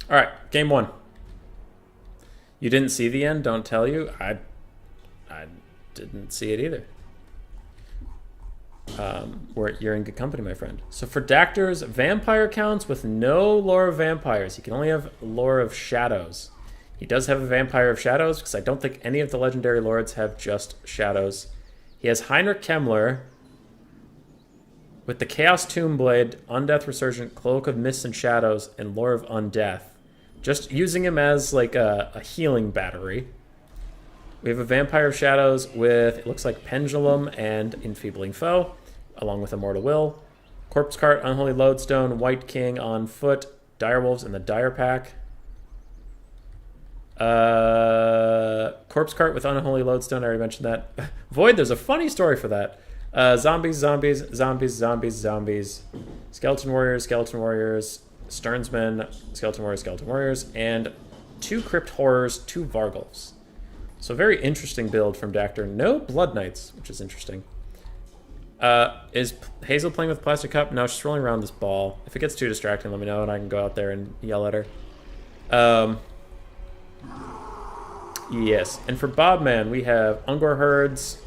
All right, game 1. You didn't see the end? Don't tell you. I didn't see it either. You're in good company, my friend. So for Dactor's vampire counts with no lore of vampires. He can only have lore of shadows. He does have a vampire of shadows because I don't think any of the legendary lords have just shadows. He has Heinrich Kemmler with the Chaos Tomb Blade, Undeath Resurgent, Cloak of Mists and Shadows, and Lore of Undeath. Just using him as like a healing battery. We have a Vampire of Shadows with, it looks like Pendulum and Enfeebling Foe, along with Immortal Will. Corpse Cart, Unholy Lodestone, White King on foot, Direwolves in the Dire Pack. Corpse Cart with Unholy Lodestone, I already mentioned that. Void, there's a funny story for that. Zombies. Skeleton Warriors, Sternsmen, Skeleton Warriors, and 2 Crypt Horrors, 2 Vargulfs. So very interesting build from Dactor. No Blood Knights, which is interesting. Is Hazel playing with plastic cup? No, she's rolling around this ball. If it gets too distracting, let me know and I can go out there and yell at her. Yes, and for Bobman, we have Ungor herds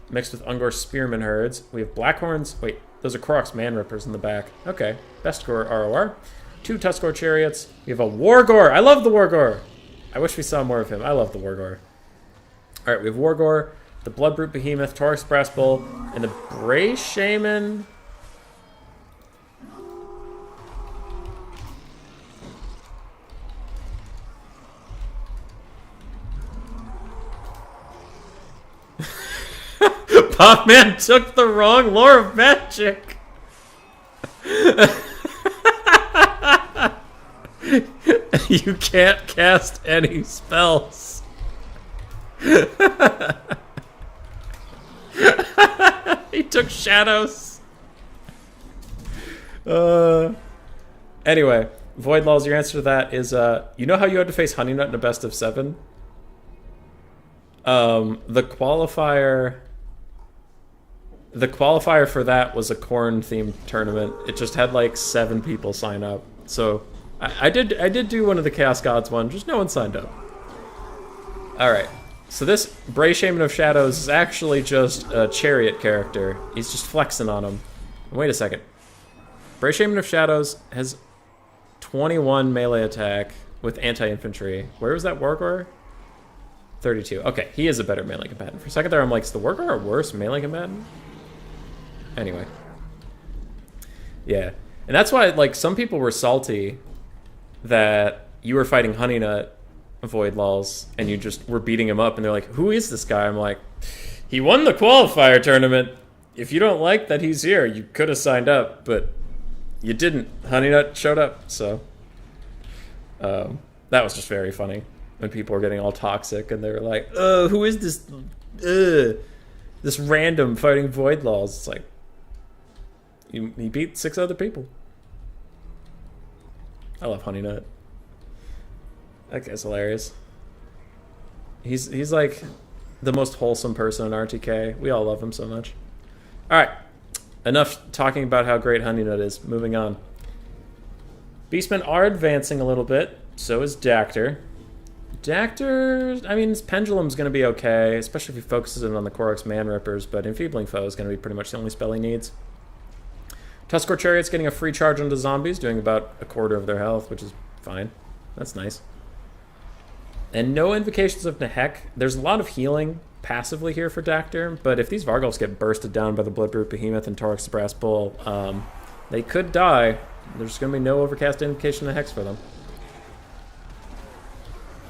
mixed with Ungor spearman herds. We have Blackhorns. Wait, those are Korok's man rippers in the back. Okay, Bestgor ROR. 2 Tuskor chariots. We have a Wargor. I love the Wargor. I wish we saw more of him. I love the Wargor. All right, we have Wargor, the Bloodbrute Behemoth, Taurus Brass Bull, and the Bray Shaman. Popman took the wrong lore of magic. You can't cast any spells. He took shadows. Anyway, Void Laws, your answer to that is, you know how you had to face Honey Nut in a best of 7? The qualifier for that was a corn-themed tournament. It just had like 7 people sign up. So I did do one of the Chaos Gods one, just no one signed up. Alright, so this Bray Shaman of Shadows is actually just a chariot character. He's just flexing on him. Wait a second. Bray Shaman of Shadows has 21 melee attack with anti-infantry. Where was that Wargor? 32. Okay, he is a better melee combatant. For a second there, I'm like, is the Wargor a worse melee combatant? Anyway. Yeah. And that's why, like, some people were salty that you were fighting Honey Nut Void Laws and you just were beating him up, and they're like, who is this guy? I'm like, he won the qualifier tournament. If you don't like that he's here, you could have signed up, but you didn't. Honey Nut showed up, so that was just very funny when people were getting all toxic and they were like, who is this random fighting Void Laws? It's like, he beat 6 other people. I love Honey Nut. That guy's hilarious. He's like the most wholesome person in RTK. We all love him so much. Alright. Enough talking about how great Honey Nut is. Moving on. Beastmen are advancing a little bit. So is Dactyr. Dactyr, I mean, his Pendulum's going to be okay, especially if he focuses in on the Korok's Man Rippers, but Enfeebling Foe is going to be pretty much the only spell he needs. Tuskor Chariot's getting a free charge onto zombies, doing about a quarter of their health, which is fine. That's nice. And no Invocations of Nehek. There's a lot of healing passively here for Dactyr, but if these Vargulfs get bursted down by the Bloodbrute Behemoth and Taurus the Brass Bull, they could die. There's going to be no Overcast Invocation of Hex for them.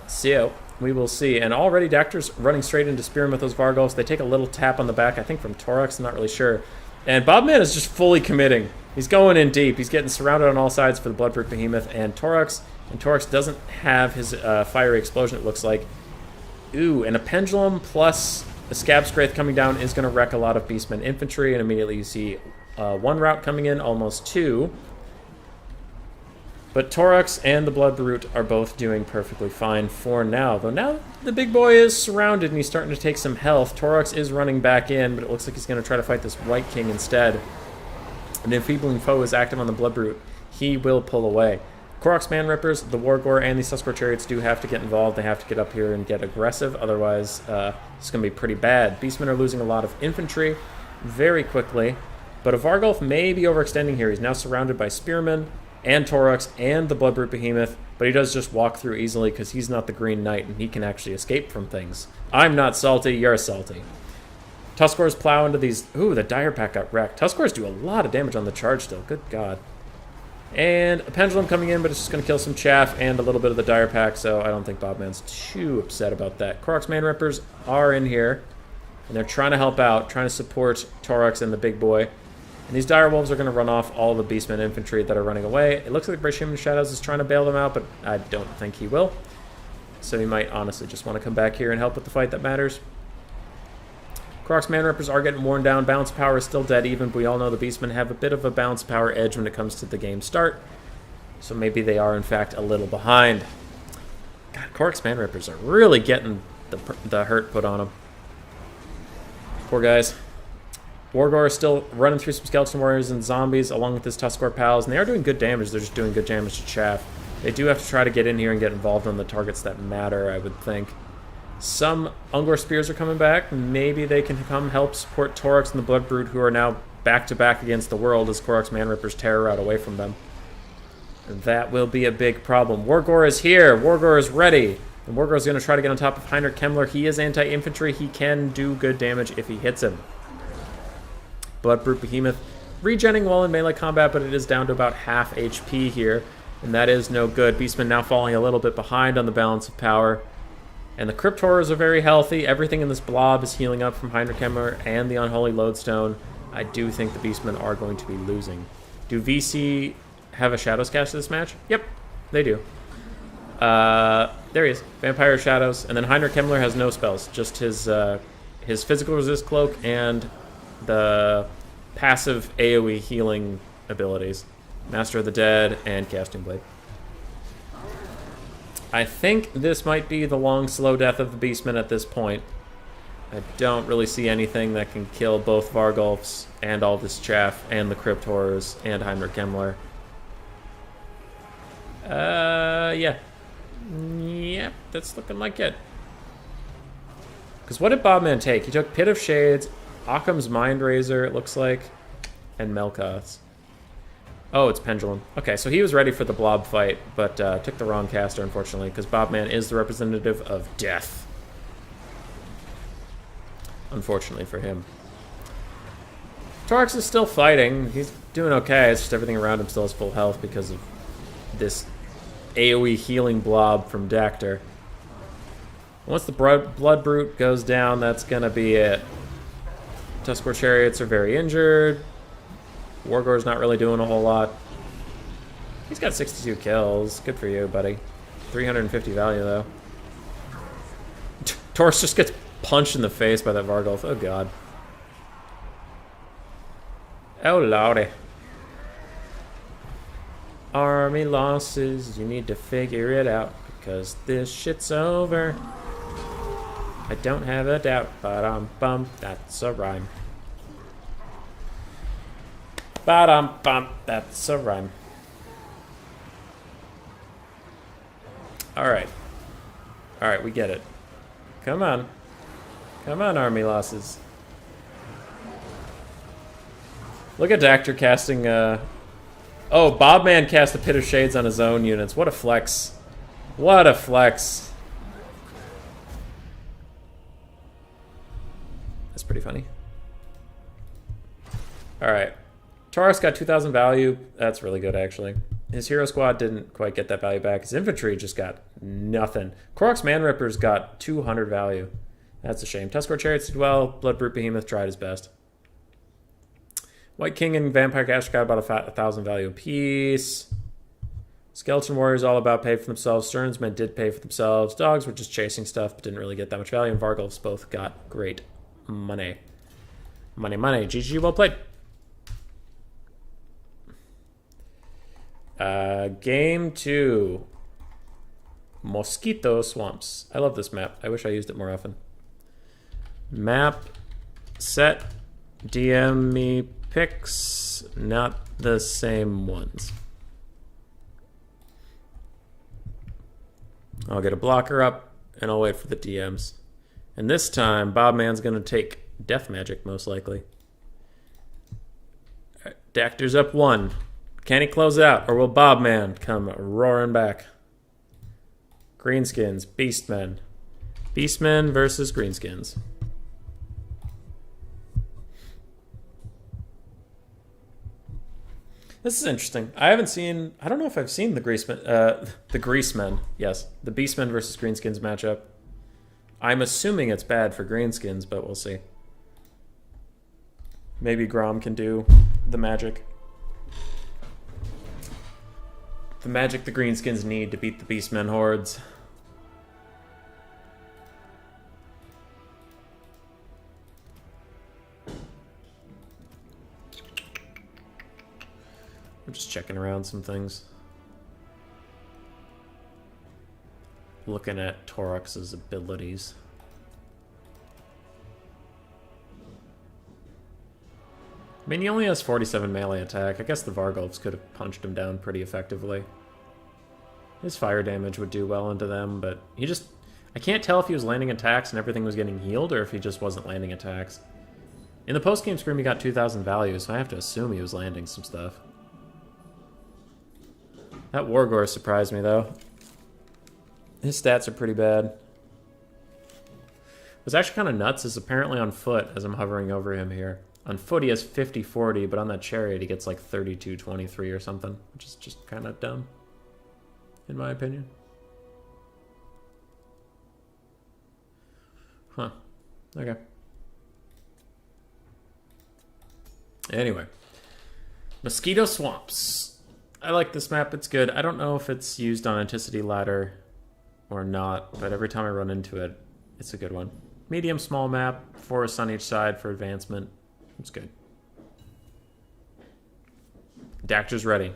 So, we will see. And already Dactyr's running straight into Spearman with those Vargulfs. They take a little tap on the back, I think from Torax, I'm not really sure. And Bobman is just fully committing. He's going in deep. He's getting surrounded on all sides for the Bloodbrute Behemoth and Torax. And Torax doesn't have his fiery explosion, it looks like. Ooh, and a Pendulum plus a Scab Scraith coming down is going to wreck a lot of Beastmen infantry. And immediately you see 1 route coming in, almost 2. But Torax and the Bloodbrute are both doing perfectly fine for now. Though now the big boy is surrounded and he's starting to take some health. Torax is running back in, but it looks like he's going to try to fight this White King instead. And if Enfeebling Foe is active on the Bloodbrute, he will pull away. Korok's Man Rippers, the Wargor, and the Tuskor Chariots do have to get involved. They have to get up here and get aggressive. Otherwise, it's going to be pretty bad. Beastmen are losing a lot of infantry very quickly. But a Vargulf may be overextending here. He's now surrounded by Spearmen and Torax and the Bloodbrute Behemoth, but he does just walk through easily because he's not the Green Knight and he can actually escape from things. I'm not salty, you're salty. Tuskors plow into these... Ooh, the Dire Pack got wrecked. Tuskors do a lot of damage on the charge still, good god. And a Pendulum coming in, but it's just going to kill some chaff and a little bit of the Dire Pack, so I don't think Bobman's too upset about that. Korok's Man Rippers are in here, and they're trying to help out, trying to support Torax and the big boy. And these Dire Wolves are going to run off all the Beastmen infantry that are running away. It looks like Bray Shaman of Shadows is trying to bail them out, but I don't think he will. So he might honestly just want to come back here and help with the fight that matters. Korok's Man Rippers are getting worn down. Balance power is still dead even, but we all know the Beastmen have a bit of a balance power edge when it comes to the game start. So maybe they are, in fact, a little behind. God, Korok's Man Rippers are really getting the hurt put on them. Poor guys. Wargor is still running through some Skeleton Warriors and zombies along with his Tuskor pals, and they are doing good damage. They're just doing good damage to Chaff. They do have to try to get in here and get involved on the targets that matter, I would think. Some Ungor Spears are coming back. Maybe they can come help support Torax and the Blood Brute, who are now back-to-back against the world as Korok's Man-Rippers tear her out away from them. That will be a big problem. Wargor is here. Wargor is ready. And Wargor is going to try to get on top of Heinrich Kemmler. He is anti-infantry. He can do good damage if he hits him. Blood Brute Behemoth regenning well in melee combat, but it is down to about half HP here, and that is no good. Beastman now falling a little bit behind on the balance of power. And the Crypt Horrors are very healthy. Everything in this blob is healing up from Heinrich Kemmler and the Unholy Lodestone. I do think the Beastmen are going to be losing. Do VC have a Shadows cast this match? Yep, they do. There he is. Vampire Shadows. And then Heinrich Kemmler has no spells. Just his physical resist cloak and the passive AoE healing abilities. Master of the Dead and Casting Blade. I think this might be the long, slow death of the Beastmen at this point. I don't really see anything that can kill both Vargulfs and all this Chaff and the Crypt Horrors and Heinrich Kemmler. Yeah. Yep, that's looking like it. Because what did Bobman take? He took Pit of Shades, Occam's Mind Razor, it looks like, and Melkoth's. Oh, it's Pendulum. Okay, so he was ready for the blob fight, but took the wrong caster, unfortunately, because Bobman is the representative of death. Unfortunately for him. Torax is still fighting. He's doing okay. It's just everything around him still has full health because of this AoE healing blob from Dactyr. Once the Blood Brute goes down, that's going to be it. Tuskor Chariots are very injured. Wargor's not really doing a whole lot. He's got 62 kills. Good for you, buddy. 350 value, though. Taurus just gets punched in the face by that Vargulf. Oh, God. Oh, lordy. Army losses. You need to figure it out because this shit's over. I don't have a doubt, but I'm bummed. That's a rhyme. Ba-dum-bum, that's a rhyme. Alright. Alright, we get it. Come on. Come on, army losses. Look at Dactyr casting, Oh, Bobman cast the Pit of Shades on his own units. What a flex. What a flex. That's pretty funny. Alright. Taurus got 2,000 value. That's really good, actually. His hero squad didn't quite get that value back. His infantry just got nothing. Korok's Man-Rippers got 200 value. That's a shame. Tuskor Chariots did well. Blood Brute Behemoth tried his best. White King and Vampire Caster got about 1,000 value apiece. Skeleton Warriors all about pay for themselves. Stern's men did pay for themselves. Dogs were just chasing stuff, but didn't really get that much value. And Vargulfs both got great money. Money, money. GG, well played. Game 2. Mosquito Swamps. I love this map. I wish I used it more often. Map. Set. DM me picks. Not the same ones. I'll get a blocker up, and I'll wait for the DMs. And this time, Bobman's going to take Death Magic, most likely. All right, Dactyr's up 1. Can he close it out, or will Bobman come roaring back? Greenskins, Beastmen. Beastmen versus Greenskins. This is interesting. I haven't seen... I don't know if I've seen the Greasemen... the Greasemen. Yes. The Beastmen versus Greenskins matchup. I'm assuming it's bad for Greenskins, but we'll see. Maybe Grom can do the magic. The magic the Greenskins need to beat the Beastmen hordes. I'm just checking around some things. Looking at Torax's abilities. I mean, he only has 47 melee attack. I guess the Vargulfs could have punched him down pretty effectively. His fire damage would do well into them, but he just... I can't tell if he was landing attacks and everything was getting healed, or if he just wasn't landing attacks. In the post-game scream, he got 2,000 value, so I have to assume he was landing some stuff. That Wargore surprised me, though. His stats are pretty bad. What's actually kind of nuts is apparently on foot, as I'm hovering over him here. On foot, he has 50-40, but on that chariot, he gets like 32-23 or something, which is just kind of dumb, in my opinion. Huh. Okay. Anyway. Mosquito Swamps. I like this map. It's good. I don't know if it's used on Antiquity Ladder or not, but every time I run into it, it's a good one. Medium, small map, forests on each side for advancement. It's good. Dactor's ready.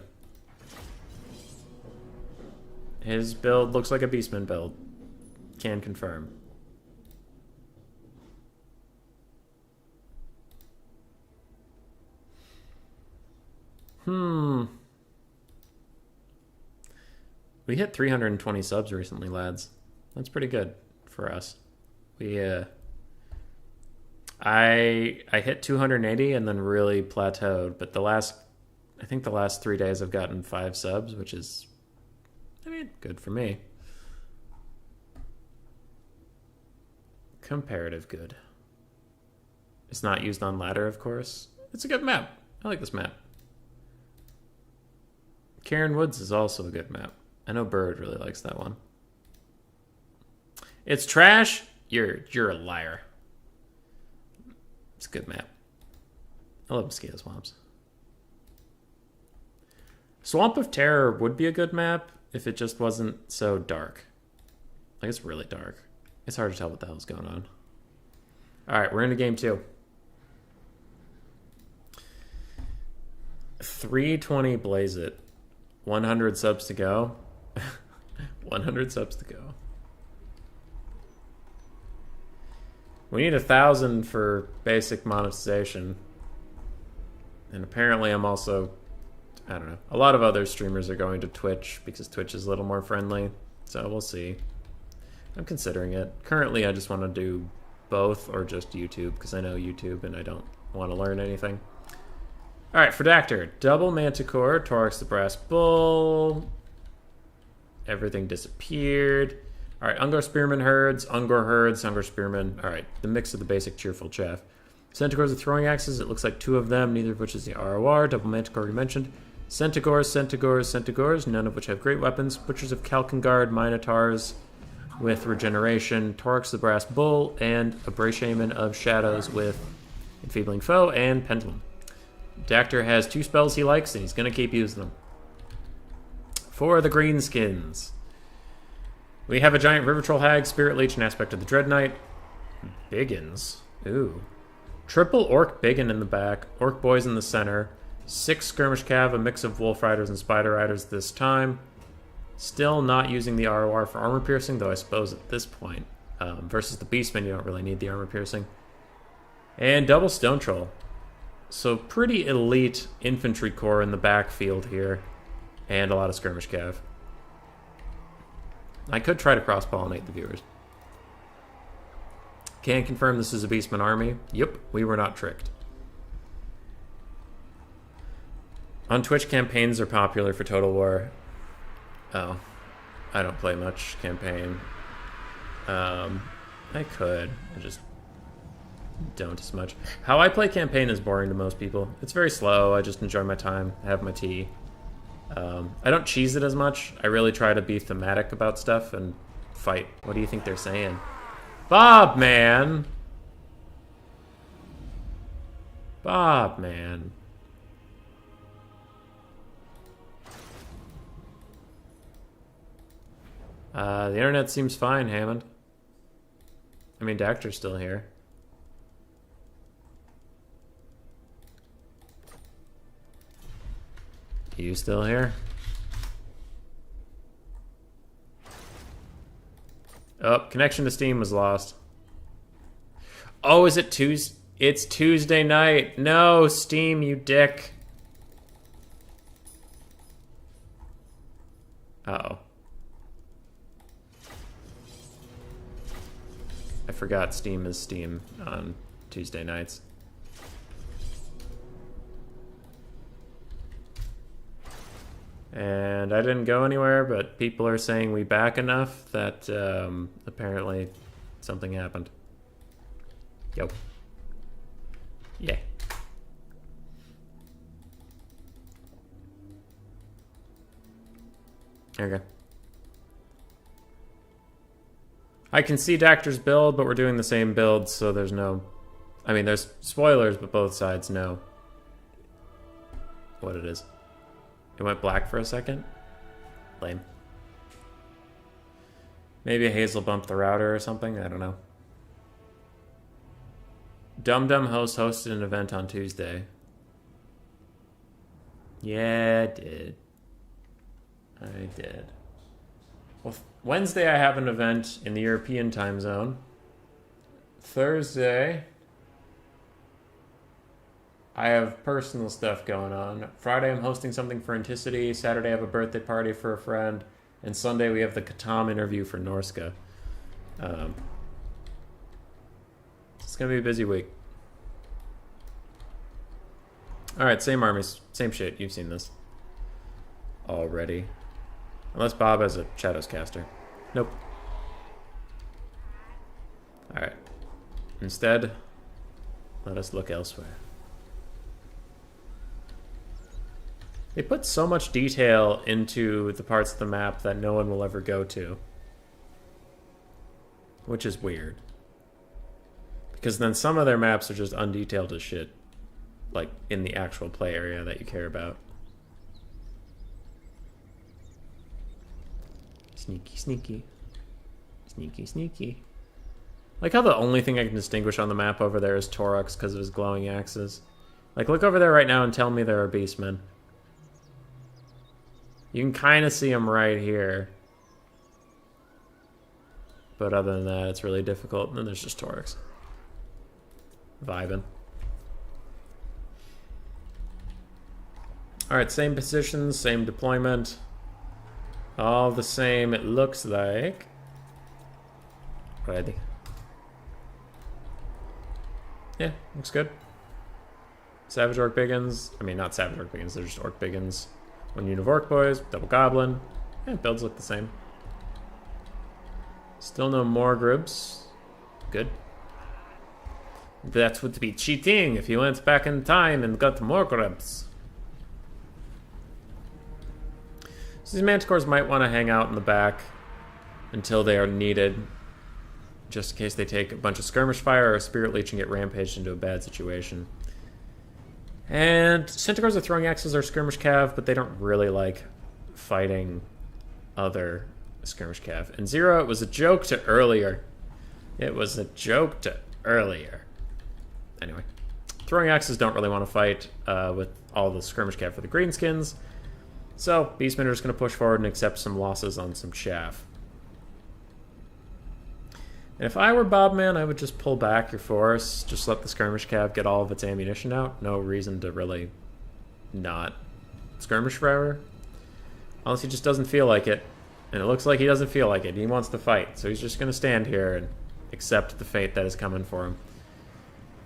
His build looks like a Beastman build. Can confirm. We hit 320 subs recently, lads. That's pretty good for us. I hit 280 and then really plateaued, but I think the last 3 days I've gotten 5 subs, which is, I mean, good for me. Comparative good. It's not used on ladder, of course. It's a good map. I like this map. Karen Woods is also a good map. I know Bird really likes that one. It's trash? You're a liar. It's a good map. I love Mosquito Swamps. Swamp of Terror would be a good map if it just wasn't so dark. Like, it's really dark. It's hard to tell what the hell's going on. Alright, we're into game 2. 320 Blaze It. 100 subs to go. 100 subs to go. We need 1,000 for basic monetization. And apparently I'm also, I don't know, a lot of other streamers are going to Twitch because Twitch is a little more friendly. So we'll see. I'm considering it. Currently I just want to do both or just YouTube because I know YouTube and I don't want to learn anything. Alright, for Dactor, double Manticore, Torax the Brass Bull. Everything disappeared. Alright, Ungor Spearman herds, Ungor Spearman. Alright, the mix of the basic cheerful chaff. Centaurs with throwing axes, it looks like 2 of them, neither of which is the ROR. Double Manticore we mentioned. Centaurs, none of which have great weapons. Butchers of Kalkengard, Minotaurs with regeneration, Torax the Brass Bull, and a Brashaman of Shadows with Enfeebling Foe and Pendulum. Dactor has 2 spells he likes, and he's going to keep using them. For the Greenskins, we have a giant River Troll Hag, Spirit Leech, and Aspect of the Dread Knight. Biggins. Ooh. Triple Orc Biggin in the back, Orc Boys in the center, 6 Skirmish Cav, a mix of Wolf Riders and Spider Riders this time. Still not using the ROR for armor piercing, though I suppose at this point, versus the Beastman, you don't really need the armor piercing. And double Stone Troll. So pretty elite infantry corps in the backfield here, and a lot of skirmish cav. I could try to cross-pollinate the viewers. Can confirm this is a Beastman army. Yep, we were not tricked. On Twitch, campaigns are popular for Total War. Oh, I don't play much campaign. I could. I just don't as much. How I play campaign is boring to most people. It's very slow. I just enjoy my time. I have my tea. I don't cheese it as much. I really try to be thematic about stuff and fight. What do you think they're saying? Bob, man! Bob, man. The internet seems fine, Hammond. I mean, Dactor's still here. You still here? Oh, connection to Steam was lost. Oh, is it Tuesday? It's Tuesday night. No, Steam, you dick. Uh-oh. I forgot Steam is Steam on Tuesday nights. And I didn't go anywhere, but people are saying we back enough that apparently something happened. Yo. Yeah. Okay. I can see Doctor's build, but we're doing the same build, so there's no... I mean, there's spoilers, but both sides know what it is. It went black for a second? Lame. Maybe Hazel bumped the router or something? I don't know. Dum Dum Host hosted an event on Tuesday. Yeah, I did. I did. Well, Wednesday I have an event in the European time zone. Thursday, I have personal stuff going on. Friday I'm hosting something for Anticity. Saturday I have a birthday party for a friend. And Sunday we have the Katam interview for Norska. It's going to be a busy week. Alright, same armies. Same shit. You've seen this already. Unless Bob has a Shadows caster. Nope. Alright. Instead, let us look elsewhere. They put so much detail into the parts of the map that no one will ever go to. Which is weird. Because then some of their maps are just undetailed as shit. Like, in the actual play area that you care about. Sneaky, sneaky. Sneaky, sneaky. Like how the only thing I can distinguish on the map over there is Torux because of his glowing axes. Like, look over there right now and tell me there are beastmen. You can kind of see them right here. But other than that, it's really difficult. And then there's just Torux. Vibing. Alright, same positions, same deployment. All the same, it looks like. Ready. Yeah, looks good. Savage Orc Biggins. I mean, not Savage Orc Biggins, they're just Orc Biggins. One unit of Orc Boys, double Goblin. Yeah, builds look the same. Still no more groups. Good. That would be cheating if you went back in time and got more grubs. So these Manticores might want to hang out in the back until they are needed. Just in case they take a bunch of skirmish fire or a Spirit Leech and get rampaged into a bad situation. And Centaurs are throwing axes or skirmish cav, but they don't really like fighting other skirmish cav. And Zero, it was a joke to earlier. It was a joke to earlier. Anyway, throwing axes don't really want to fight with all the skirmish cav for the greenskins. So, Beastmen are just going to push forward and accept some losses on some chaff. And if I were Bobman, I would just pull back your force. Just let the skirmish cav get all of its ammunition out. No reason to really not skirmish forever. Unless he just doesn't feel like it. And it looks like he doesn't feel like it. He wants to fight. So he's just going to stand here and accept the fate that is coming for him.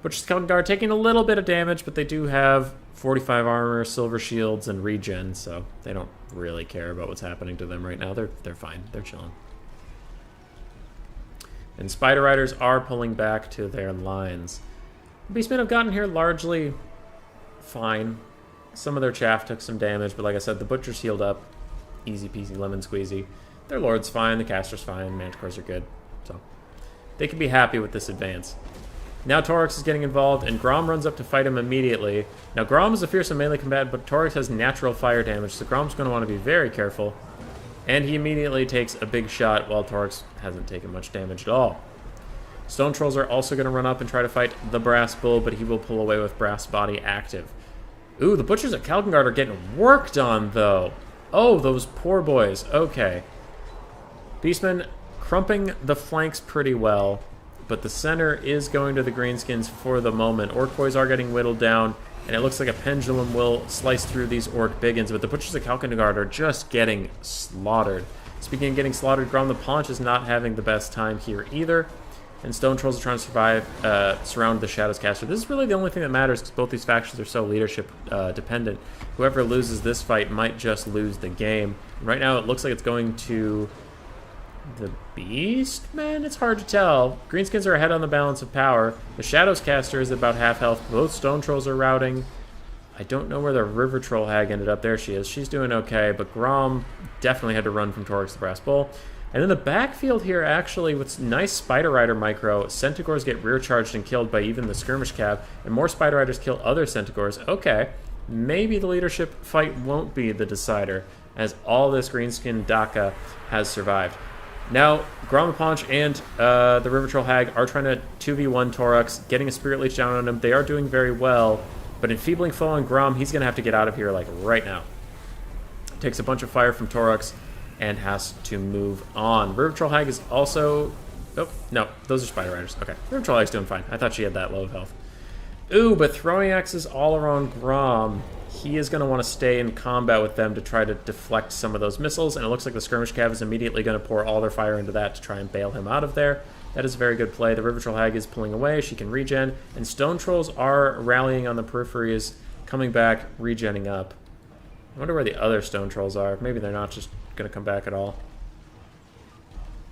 Butcher's Skeleton Guard taking a little bit of damage, but they do have 45 armor, silver shields, and regen, so they don't really care about what's happening to them right now. They're fine. They're chilling. And Spider Riders are pulling back to their lines. Beastmen have gotten here largely fine. Some of their chaff took some damage, but like I said, the Butcher's healed up. Easy peasy lemon squeezy. Their Lord's fine, the Caster's fine, Manticores are good. So they can be happy with this advance. Now Torux is getting involved, and Grom runs up to fight him immediately. Now Grom is a fearsome melee combatant, but Torux has natural fire damage, so Grom's going to want to be very careful. And he immediately takes a big shot while Torux hasn't taken much damage at all. Stone Trolls are also going to run up and try to fight the Brass Bull, but he will pull away with Brass Body active. Ooh, the Butchers at Kalkengard are getting worked on, though. Oh, those poor boys. Okay. Beastmen crumping the flanks pretty well. but the center is going to the Greenskins for the moment. Orc boys are getting whittled down, and it looks like a pendulum will slice through these Orc biggins, but the Butchers of Kalkengard are just getting slaughtered. Speaking of getting slaughtered, Grom the Paunch is not having the best time here either, and Stone Trolls are trying to survive, surround the Shadows Caster. This is really the only thing that matters because both these factions are so leadership dependent. Whoever loses this fight might just lose the game. Right now it looks like it's going to the Beastmen? It's hard to tell. Greenskins are ahead on the balance of power. The Shadows Caster is about half health. Both Stone Trolls are routing. I don't know where the River Troll Hag ended up. There she is. She's doing okay, but Grom definitely had to run from Torix the Brass Bull. And in the backfield here, actually, with nice Spider Rider micro, Centaurs get rear charged and killed by even the Skirmish Cav, and more Spider Riders kill other Centaurs. Okay, maybe the leadership fight won't be the decider, as all this Greenskin Daka has survived. Now, Grom the Paunch and the River Troll Hag are trying to 2v1 Torax, getting a Spirit Leech down on him. They are doing very well, but enfeebling foe on Grom, he's going to have to get out of here, like, right now. Takes a bunch of fire from Torax and has to move on. River Troll Hag is also... Oh, no, those are Spider Riders. Okay, River Troll Hag's doing fine. I thought she had that low of health. Ooh, but throwing axes all around Grom. He is going to want to stay in combat with them to try to deflect some of those missiles, and it looks like the Skirmish Cav is immediately going to pour all their fire into that to try and bail him out of there. That is a very good play. The River Troll Hag is pulling away. She can regen, and Stone Trolls are rallying on the peripheries, coming back, regenning up. I wonder where the other Stone Trolls are. Maybe they're not just going to come back at all.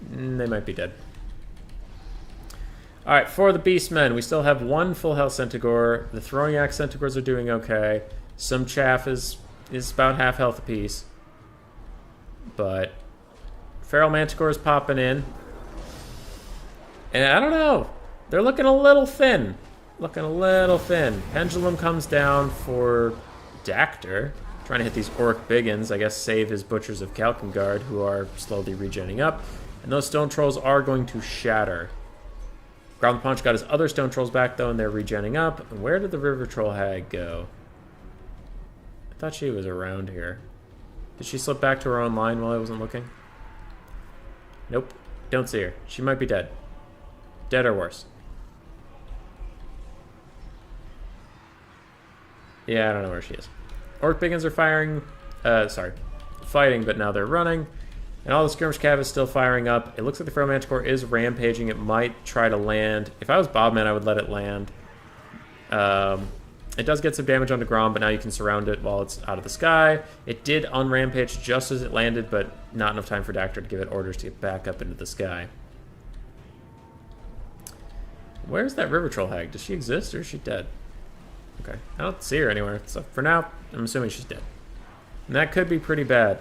They might be dead. Alright, for the Beastmen, we still have one full health Centaur. The Throwing Axe Centaurs are doing okay. Some Chaff is about half health apiece. But Feral Manticore is popping in. And I don't know. They're looking a little thin. Looking a little thin. Pendulum comes down for Dactor. Trying to hit these Orc biggins, I guess save his Butchers of Kalkengard, who are slowly regenning up. And those Stone Trolls are going to shatter. Grom the Paunch got his other Stone Trolls back, though, and they're regenning up. And where did the River Troll Hag go? I thought she was around here. Did she slip back to her own line while I wasn't looking? Nope. Don't see her. She might be dead. Dead or worse. Yeah, I don't know where she is. Orc biggins are fighting, but now they're running. And all the Skirmish Cav is still firing up. It looks like the Feral Manticore is rampaging. It might try to land. If I was Bobman, I would let it land. It does get some damage onto Grom, but now you can surround it while it's out of the sky. It did unrampage just as it landed, but not enough time for Dactor to give it orders to get back up into the sky. Where's that River Troll Hag? Does she exist or is she dead? Okay, I don't see her anywhere. So for now, I'm assuming she's dead. And that could be pretty bad.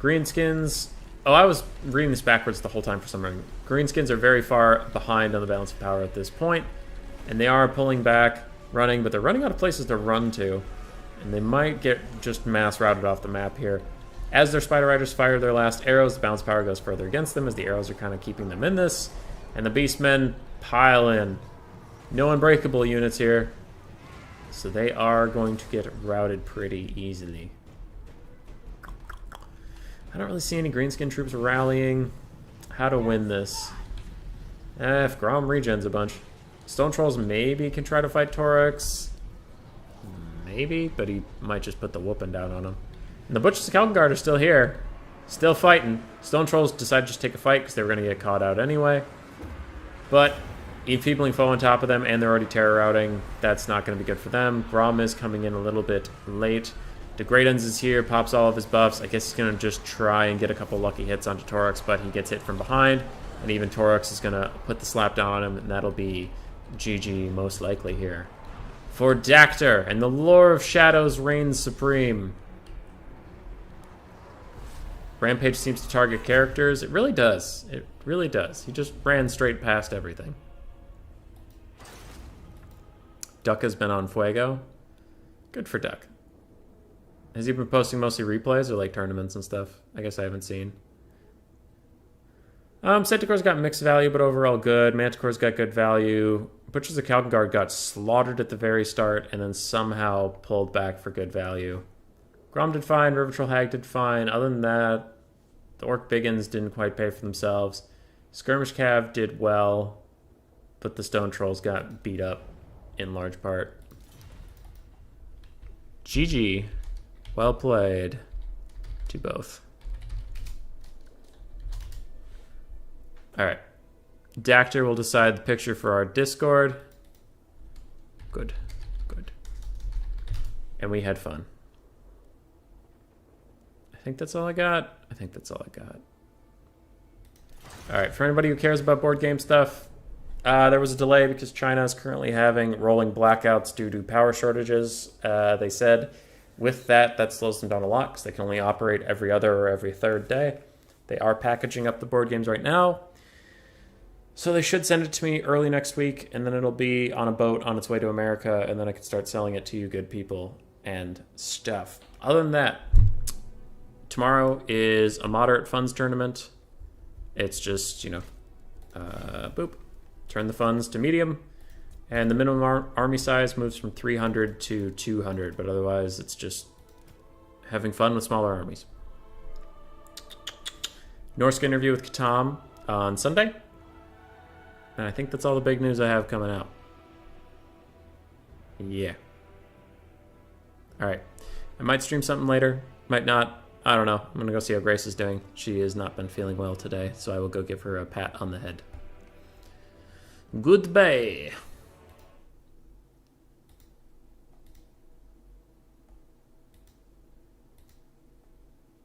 Greenskins... Oh, I was reading this backwards the whole time for some reason. Greenskins are very far behind on the balance of power at this point, and they are pulling back, running, but they're running out of places to run to, and they might get just mass routed off the map here. As their Spider Riders fire their last arrows, the balance of power goes further against them as the arrows are kind of keeping them in this, and the Beastmen pile in. No unbreakable units here, so they are going to get routed pretty easily. I don't really see any Greenskin troops rallying. How to win this? If Grom regens a bunch. Stone Trolls maybe can try to fight Torax. Maybe, but he might just put the whooping down on him. And the Butchers of Kalkengard are still here. Still fighting. Stone Trolls decided to just take a fight because they were going to get caught out anyway. But enfeebling foe on top of them, and they're already terror routing. That's not going to be good for them. Grom is coming in a little bit late. The Great Uns is here, pops all of his buffs. I guess he's going to just try and get a couple lucky hits onto Torax, but he gets hit from behind. And even Torax is going to put the slap down on him, and that'll be GG most likely here. For Dactor, and the Lore of Shadows reigns supreme. Rampage seems to target characters. It really does. It really does. He just ran straight past everything. Duck has been on Fuego. Good for Duck. Has he been posting mostly replays or like tournaments and stuff? I guess I haven't seen. Centaur's got mixed value, but overall good. Manticore's got good value. Butchers of Kalkengard got slaughtered at the very start and then somehow pulled back for good value. Grom did fine. River Troll Hag did fine. Other than that, the Orc biggins didn't quite pay for themselves. Skirmish Cav did well. but the stone trolls got beat up in large part. GG. Well played to both. All right. Dactyr will decide the picture for our Discord. Good. Good. And we had fun. I think that's all I got. I think that's all I got. All right. For anybody who cares about board game stuff, there was a delay because China is currently having rolling blackouts due to power shortages. They said with that slows them down a lot because they can only operate every other or every third day. They are packaging up the board games right now. So they should send it to me early next week, and then it'll be on a boat on its way to America, and then I can start selling it to you good people and stuff. Other than that, tomorrow is a moderate funds tournament. It's just, boop. Turn the funds to medium, and the minimum army size moves from 300 to 200, but otherwise it's just having fun with smaller armies. Norsk interview with Katam on Sunday, and I think that's all the big news I have coming out. Yeah. All right. I might stream something later, might not. I don't know. I'm going to go see how Grace is doing. She has not been feeling well today, so I will go give her a pat on the head. Goodbye.